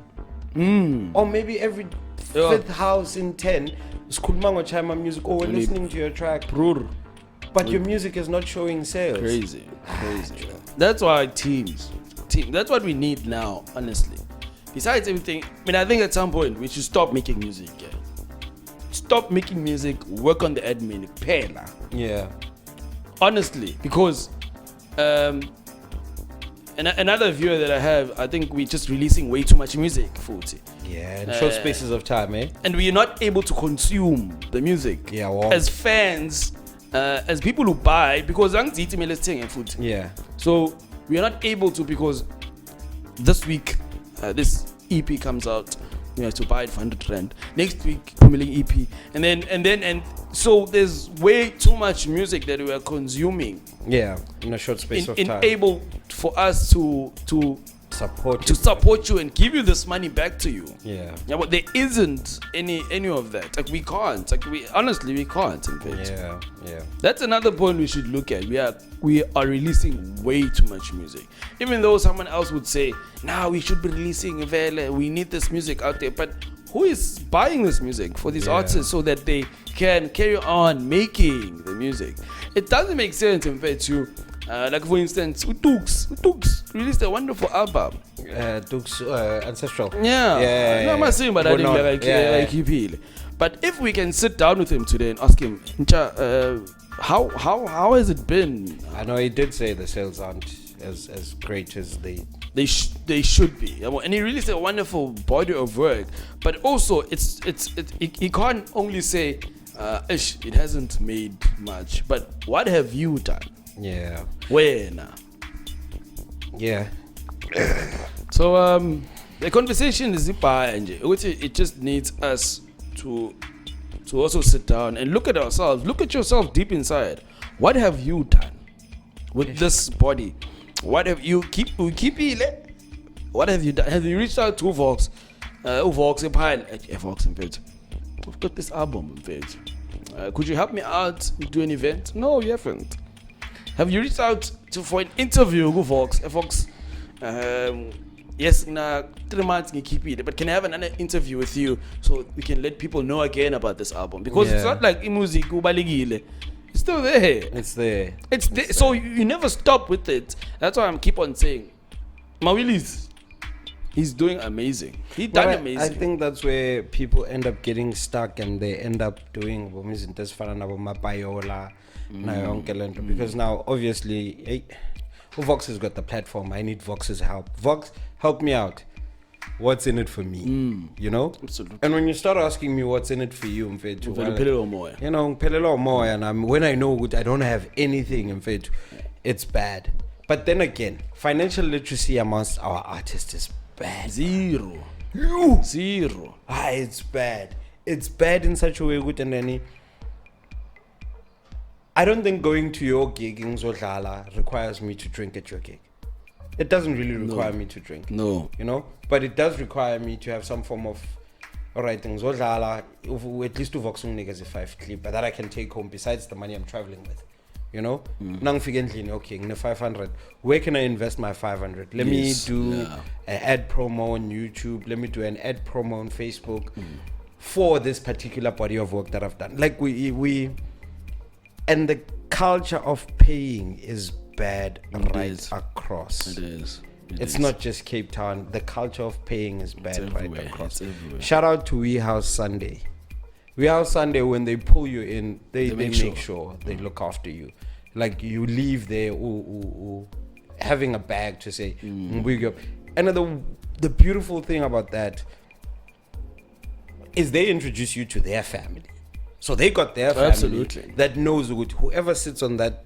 Speaker 2: Or maybe every 5th house in 10 is Chima music, or we're listening to your track. But your music is not showing sales.
Speaker 1: Crazy. That's why team. That's what we need now, honestly. Besides everything, I think at some point we should stop making music. Yeah. Stop making music, work on the admin, pela.
Speaker 2: Yeah.
Speaker 1: Honestly, because another viewer that I have, I think we're just releasing way too much music, Futhi.
Speaker 2: Yeah, in short spaces of time, eh?
Speaker 1: And we are not able to consume the music.
Speaker 2: Yeah, well.
Speaker 1: As fans, as people who buy, because
Speaker 2: yeah.
Speaker 1: So we are not able to, because this week, this EP comes out. You have to buy it for 100 rand. Next week, Pumiling EP, and so there's way too much music that we are consuming.
Speaker 2: Yeah, in a short space of time.
Speaker 1: Able for us to support you and give you this money back to you.
Speaker 2: Yeah.
Speaker 1: Yeah, but there isn't any of that. Like we can't. Like we can't. In fact.
Speaker 2: Yeah.
Speaker 1: That's another point we should look at. We are releasing way too much music. Even though someone else would say, we should be releasing Vele, we need this music out there. But who is buying this music for these artists so that they can carry on making the music? It doesn't make sense, in fact, to like for instance, Ndo-C released a wonderful album.
Speaker 2: Ndo-C Ancestral.
Speaker 1: Yeah. No, I'm not saying, but I think like But if we can sit down with him today and ask him, how has it been?
Speaker 2: I know he did say the sales aren't as great as they
Speaker 1: should be, and he released a wonderful body of work. But also, he can't only say, it hasn't made much. But what have you done?
Speaker 2: Yeah.
Speaker 1: Where now?
Speaker 2: Yeah.
Speaker 1: So the conversation is it just needs us to also sit down and look at ourselves. Look at yourself deep inside. What have you done with this body? What have you What have you done? Have you reached out to Vox? Vox in fact. We've got this album in fact. Could you help me out do an event? No, you haven't. Have you reached out for an interview with Vox? Vox, yes, 3 months can keep it, but can I have another interview with you so we can let people know again about this album? Because it's not like music, it's still there.
Speaker 2: It's there.
Speaker 1: So you never stop with it. That's why I keep on saying, Mawilis, he's doing amazing. He's done amazing.
Speaker 2: I think that's where people end up getting stuck and they end up doing because now obviously Vox has got the platform. I need Vox's help. Vox, help me out. What's in it for me? You know?
Speaker 1: Absolutely.
Speaker 2: And when you start asking me what's in it for you, when I know I don't have anything, it's bad. But then again, financial literacy amongst our artists is bad.
Speaker 1: Zero.
Speaker 2: It's bad. It's bad in such a way, and then I don't think going to your gig in Zodlala requires me to drink at your gig. It doesn't really require me to drink.
Speaker 1: No.
Speaker 2: You know? But it does require me to have some form of, all right, things Zodlala, at least to Vokzman niggas 5 clip, but that I can take home besides the money I'm traveling with. You know? Nang figently, okay, in the 500. Where can I invest my 500? Let me do an ad promo on YouTube. Let me do an ad promo on Facebook for this particular body of work that I've done. Like we and the culture of paying is bad across.
Speaker 1: It is.
Speaker 2: It's not just Cape Town. The culture of paying is bad right across.
Speaker 1: It's everywhere.
Speaker 2: Shout out to We House Sunday. We House Sunday, when they pull you in, they make sure they look after you. Like you leave there having a bag to say, we go. And the beautiful thing about that is they introduce you to their family. So they got their family that knows whoever sits on that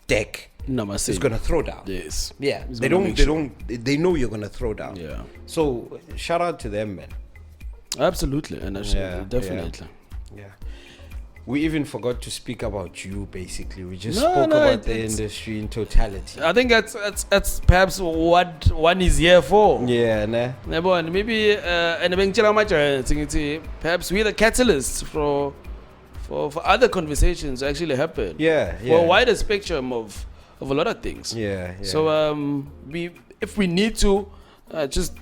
Speaker 2: deck is gonna throw down.
Speaker 1: Yes.
Speaker 2: Yeah. They know you're gonna throw down.
Speaker 1: Yeah.
Speaker 2: So shout out to them, man.
Speaker 1: Absolutely. And definitely.
Speaker 2: Yeah. We even forgot to speak about you, basically. We just spoke about the industry in totality.
Speaker 1: I think that's perhaps what one is here for.
Speaker 2: Yeah, nah.
Speaker 1: Maybe perhaps we're the catalyst for other conversations to actually happen.
Speaker 2: Yeah.
Speaker 1: For a wider spectrum of a lot of things.
Speaker 2: Yeah.
Speaker 1: So if we need to just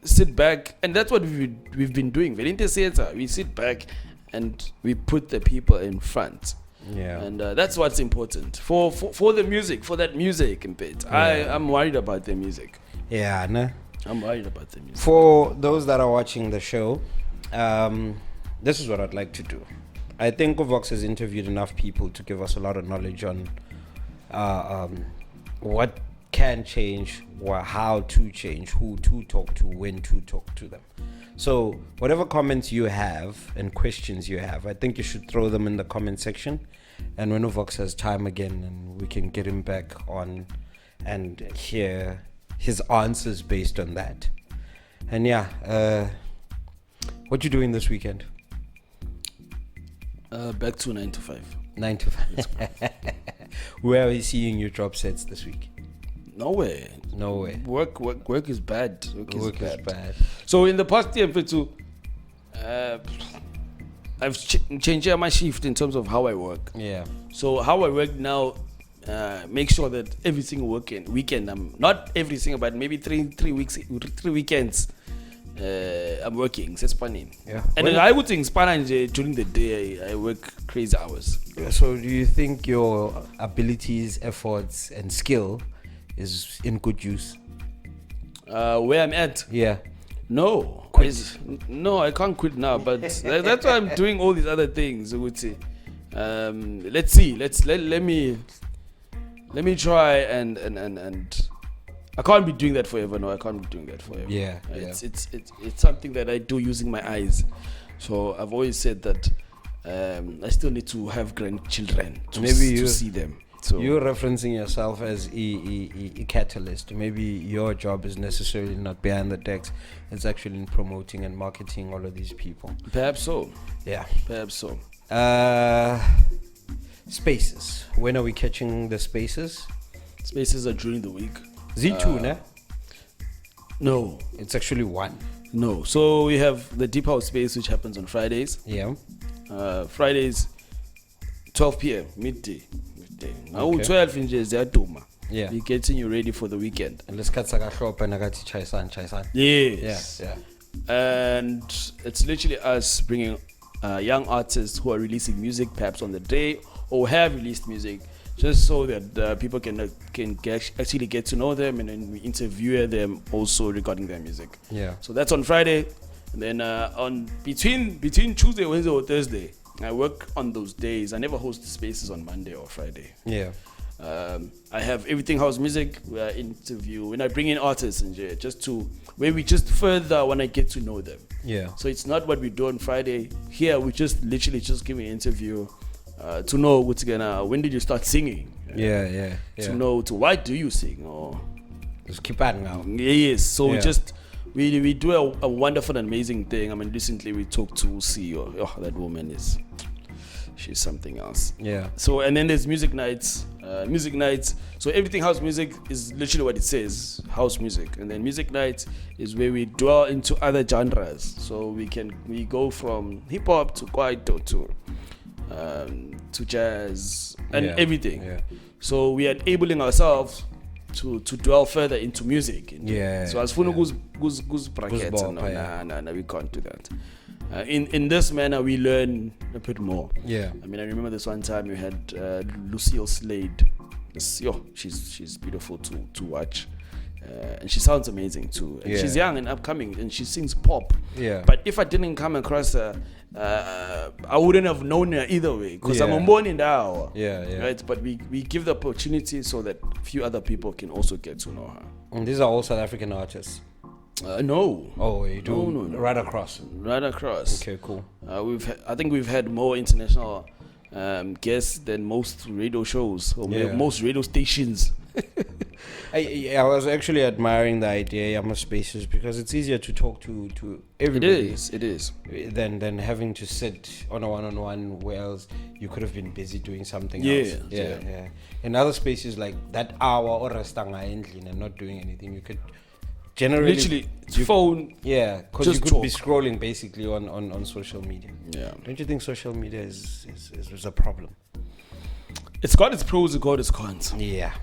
Speaker 1: sit back, and that's what we've been doing. We sit back and we put the people in front.
Speaker 2: Yeah.
Speaker 1: And that's what's important for the music, for that music in bit. Yeah. I'm worried about the music.
Speaker 2: Yeah, nah.
Speaker 1: I'm worried about the music.
Speaker 2: For those that are watching the show, this is what I'd like to do. I think Vox has interviewed enough people to give us a lot of knowledge on what can change, or how to change, who to talk to, when to talk to them. So whatever comments you have and questions you have, I think you should throw them in the comment section. And when Vox has time again, and we can get him back on and hear his answers based on that. And what you doing this weekend?
Speaker 1: Back to 9 to 5.
Speaker 2: 9 to 5. Where are you seeing your drop sets this week?
Speaker 1: Nowhere. Work is bad. Work is bad. So in the past year, I've changed my shift in terms of how I work.
Speaker 2: Yeah.
Speaker 1: So how I work now, make sure that every single weekend, I'm not every single, but maybe three weekends, I'm working.
Speaker 2: Yeah.
Speaker 1: And then I would think during the day I work crazy hours.
Speaker 2: So do you think your abilities, efforts, and skill is in good use?
Speaker 1: Where I'm at?
Speaker 2: Yeah.
Speaker 1: No, I can't quit now. But that's why I'm doing all these other things. I would say. Let's see. Let me try and I can't be doing that forever. No, I can't be doing that forever.
Speaker 2: Yeah.
Speaker 1: It's something that I do using my eyes. So I've always said that I still need to have grandchildren to see them. So
Speaker 2: you're referencing yourself as a catalyst. Maybe your job is necessarily not behind the decks. It's actually in promoting and marketing all of these people.
Speaker 1: Perhaps so.
Speaker 2: Yeah.
Speaker 1: Perhaps so.
Speaker 2: Spaces. When are we catching the spaces?
Speaker 1: Spaces are during the week.
Speaker 2: Z2, ne?
Speaker 1: No.
Speaker 2: It's actually one.
Speaker 1: No. So we have the Deep House space, which happens on Fridays.
Speaker 2: Yeah.
Speaker 1: Fridays, 12 p.m. midday. Now
Speaker 2: Okay.
Speaker 1: 12 inches they are duma.
Speaker 2: Yeah.
Speaker 1: We're getting you ready for the weekend.
Speaker 2: And let's cut Sakashop and Nagati Chaisan.
Speaker 1: Yes.
Speaker 2: Yeah.
Speaker 1: And it's literally us bringing young artists who are releasing music perhaps on the day or have released music, just so that people can actually get to know them, and then we interview them also regarding their music.
Speaker 2: Yeah.
Speaker 1: So that's on Friday, and then on between Tuesday, Wednesday, or Thursday, I work on those days. I never host spaces on Monday or Friday.
Speaker 2: Yeah.
Speaker 1: I have everything house music. We interview when I bring in artists and where we just further when I get to know them.
Speaker 2: Yeah.
Speaker 1: So it's not what we do on Friday. Here we just literally just give an interview to know what's gonna. When did you start singing?
Speaker 2: Yeah.
Speaker 1: To know why do you sing, or
Speaker 2: just keep at now.
Speaker 1: Yes. So we do a wonderful and amazing thing. I mean, recently we talked to CEO. Oh, that woman is she's something else.
Speaker 2: Yeah.
Speaker 1: So and then there's music nights. So everything house music is literally what it says, house music. And then music nights is where we dwell into other genres. So we go from hip hop to kwaito to jazz and everything.
Speaker 2: Yeah.
Speaker 1: So we are enabling ourselves to dwell further into music. So as fun goes brackets, no, we can't do that. In this manner, we learn a bit more.
Speaker 2: Yeah.
Speaker 1: I mean, I remember this one time we had Lucille Slade. She's beautiful to watch. And she sounds amazing too. And she's young and upcoming, and she sings pop.
Speaker 2: Yeah.
Speaker 1: But if I didn't come across her, I wouldn't have known her either way, because I'm born in the hour.
Speaker 2: Yeah.
Speaker 1: Right. But we give the opportunity so that few other people can also get to know her.
Speaker 2: And these are all South African artists.
Speaker 1: No.
Speaker 2: Oh, you do?
Speaker 1: No.
Speaker 2: Right across.
Speaker 1: Right across.
Speaker 2: Okay, cool.
Speaker 1: I think we've had more international guests than most radio shows or most radio stations.
Speaker 2: I was actually admiring the idea of spaces, because it's easier to talk to everybody.
Speaker 1: It is.
Speaker 2: Than having to sit on a one-on-one, where else you could have been busy doing something else. Yeah. In other spaces like that hour or restanga and not doing anything, you could generally
Speaker 1: literally phone.
Speaker 2: Yeah, because you could be scrolling basically on social media.
Speaker 1: Yeah.
Speaker 2: Don't you think social media is a problem?
Speaker 1: It's got its pros, it's got its cons.
Speaker 2: Yeah.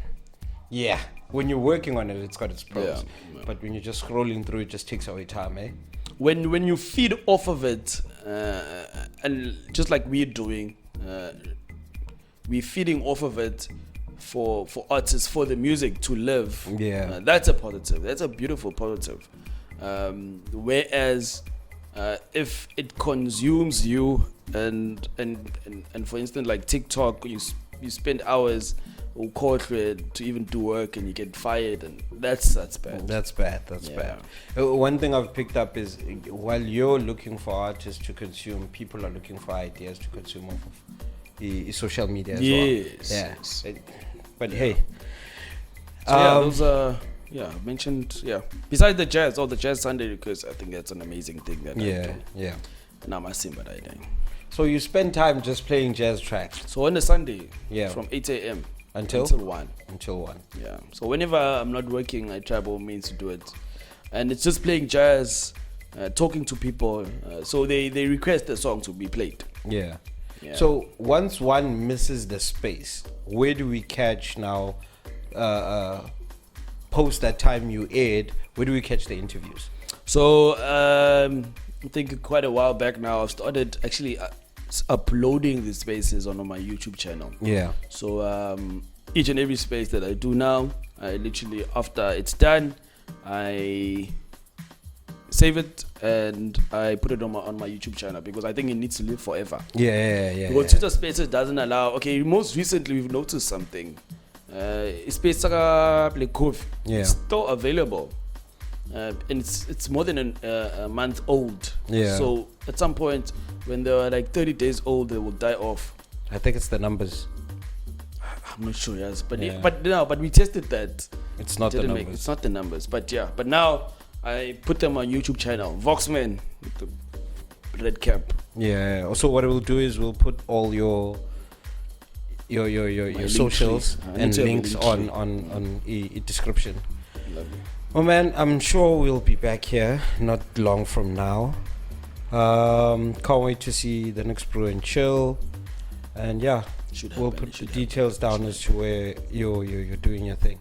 Speaker 2: When you're working on it, it's got its pros.
Speaker 1: Yeah.
Speaker 2: But when you're just scrolling through, it just takes away time, eh?
Speaker 1: When you feed off of it, and just like we're doing, we're feeding off of it for artists, for the music to live.
Speaker 2: Yeah.
Speaker 1: That's a positive. That's a beautiful positive. Whereas if it consumes you, and for instance, like TikTok, you spend hours or quarter to even do work, and you get fired, and that's bad.
Speaker 2: That's bad. One thing I've picked up is, while you're looking for artists to consume, people are looking for ideas to consume off of social media as well.
Speaker 1: Yes.
Speaker 2: But hey,
Speaker 1: those are I mentioned besides the jazz Sunday requests, I think that's an amazing thing that I do. Namasimba Daidang.
Speaker 2: So you spend time just playing jazz tracks.
Speaker 1: So on a Sunday, from 8 a.m. until 1. Yeah. So whenever I'm not working, I try by all means to do it, and it's just playing jazz, talking to people. So they request the song to be played.
Speaker 2: Yeah. So once one misses the space, where do we catch now? Post that time you aired, where do we catch the interviews?
Speaker 1: So I think quite a while back now, I've started actually uploading the spaces on my YouTube channel.
Speaker 2: Yeah.
Speaker 1: So each and every space that I do now, I literally, after it's done, I save it and I put it on my YouTube channel, because I think it needs to live forever.
Speaker 2: Yeah.
Speaker 1: Because Twitter Spaces doesn't allow. Okay, most recently we've noticed something. Space like COFFE, it's still available, and it's more than a month old. Yeah. So at some point, when they are like 30 days old, they will die off.
Speaker 2: I think it's the numbers.
Speaker 1: I'm not sure, yes, but but we tested that.
Speaker 2: It's not the numbers.
Speaker 1: It's not the numbers, but now I put them on YouTube channel. Vokzman with the red cap.
Speaker 2: Yeah. Also, what we'll do is we'll put all your socials and links on a description.
Speaker 1: Lovely.
Speaker 2: Well, man, I'm sure we'll be back here not long from now. Can't wait to see the next Brew and Chill, and we'll put the details down as to where you're doing your thing.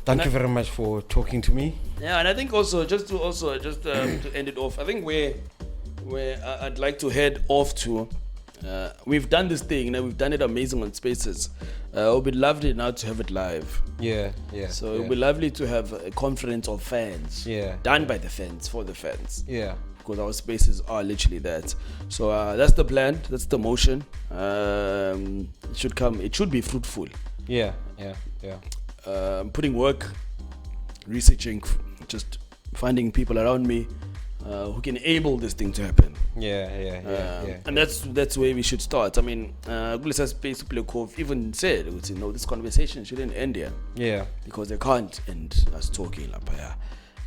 Speaker 2: Thank you very much for talking to me.
Speaker 1: Yeah, and I think also just to end it off, I think where I'd like to head off to. We've done this thing, we've done it amazing on Spaces. It would be lovely now to have it live.
Speaker 2: Yeah.
Speaker 1: So it would be lovely to have a conference of fans. Yeah. Done by the fans, for the fans.
Speaker 2: Yeah.
Speaker 1: Because our spaces are literally that. So that's the plan. That's the motion. It should come. It should be fruitful.
Speaker 2: Yeah.
Speaker 1: Putting work, researching, just finding people around me who can enable this thing to happen.
Speaker 2: Yeah.
Speaker 1: And that's where we should start. I mean, Space COFFE even said, this conversation shouldn't end here.
Speaker 2: Yeah.
Speaker 1: Because they can't end us talking.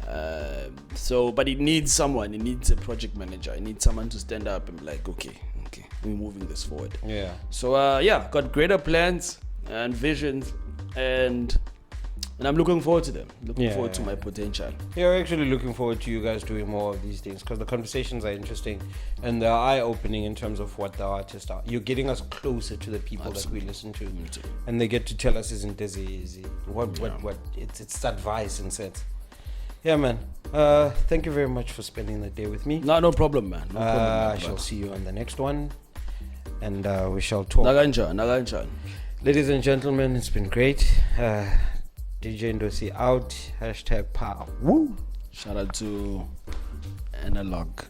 Speaker 1: But it needs someone. It needs a project manager. It needs someone to stand up and be like, okay, we're moving this forward.
Speaker 2: Yeah.
Speaker 1: So got greater plans and visions, and I'm looking forward to them. Looking forward to my potential.
Speaker 2: Yeah, we're actually looking forward to you guys doing more of these things, because the conversations are interesting and they're eye-opening in terms of what the artists are. You're getting us closer to the people that we listen to, and they get to tell us, isn't this easy? What it's advice and sense. Yeah, man. Thank you very much for spending the day with me.
Speaker 1: No problem, man. No problem, man.
Speaker 2: I shall see you on the next one, and we shall talk.
Speaker 1: Naganjan.
Speaker 2: Ladies and gentlemen, it's been great. DJ Ndo-C out. #pow. Woo.
Speaker 1: Shout out to Analogue.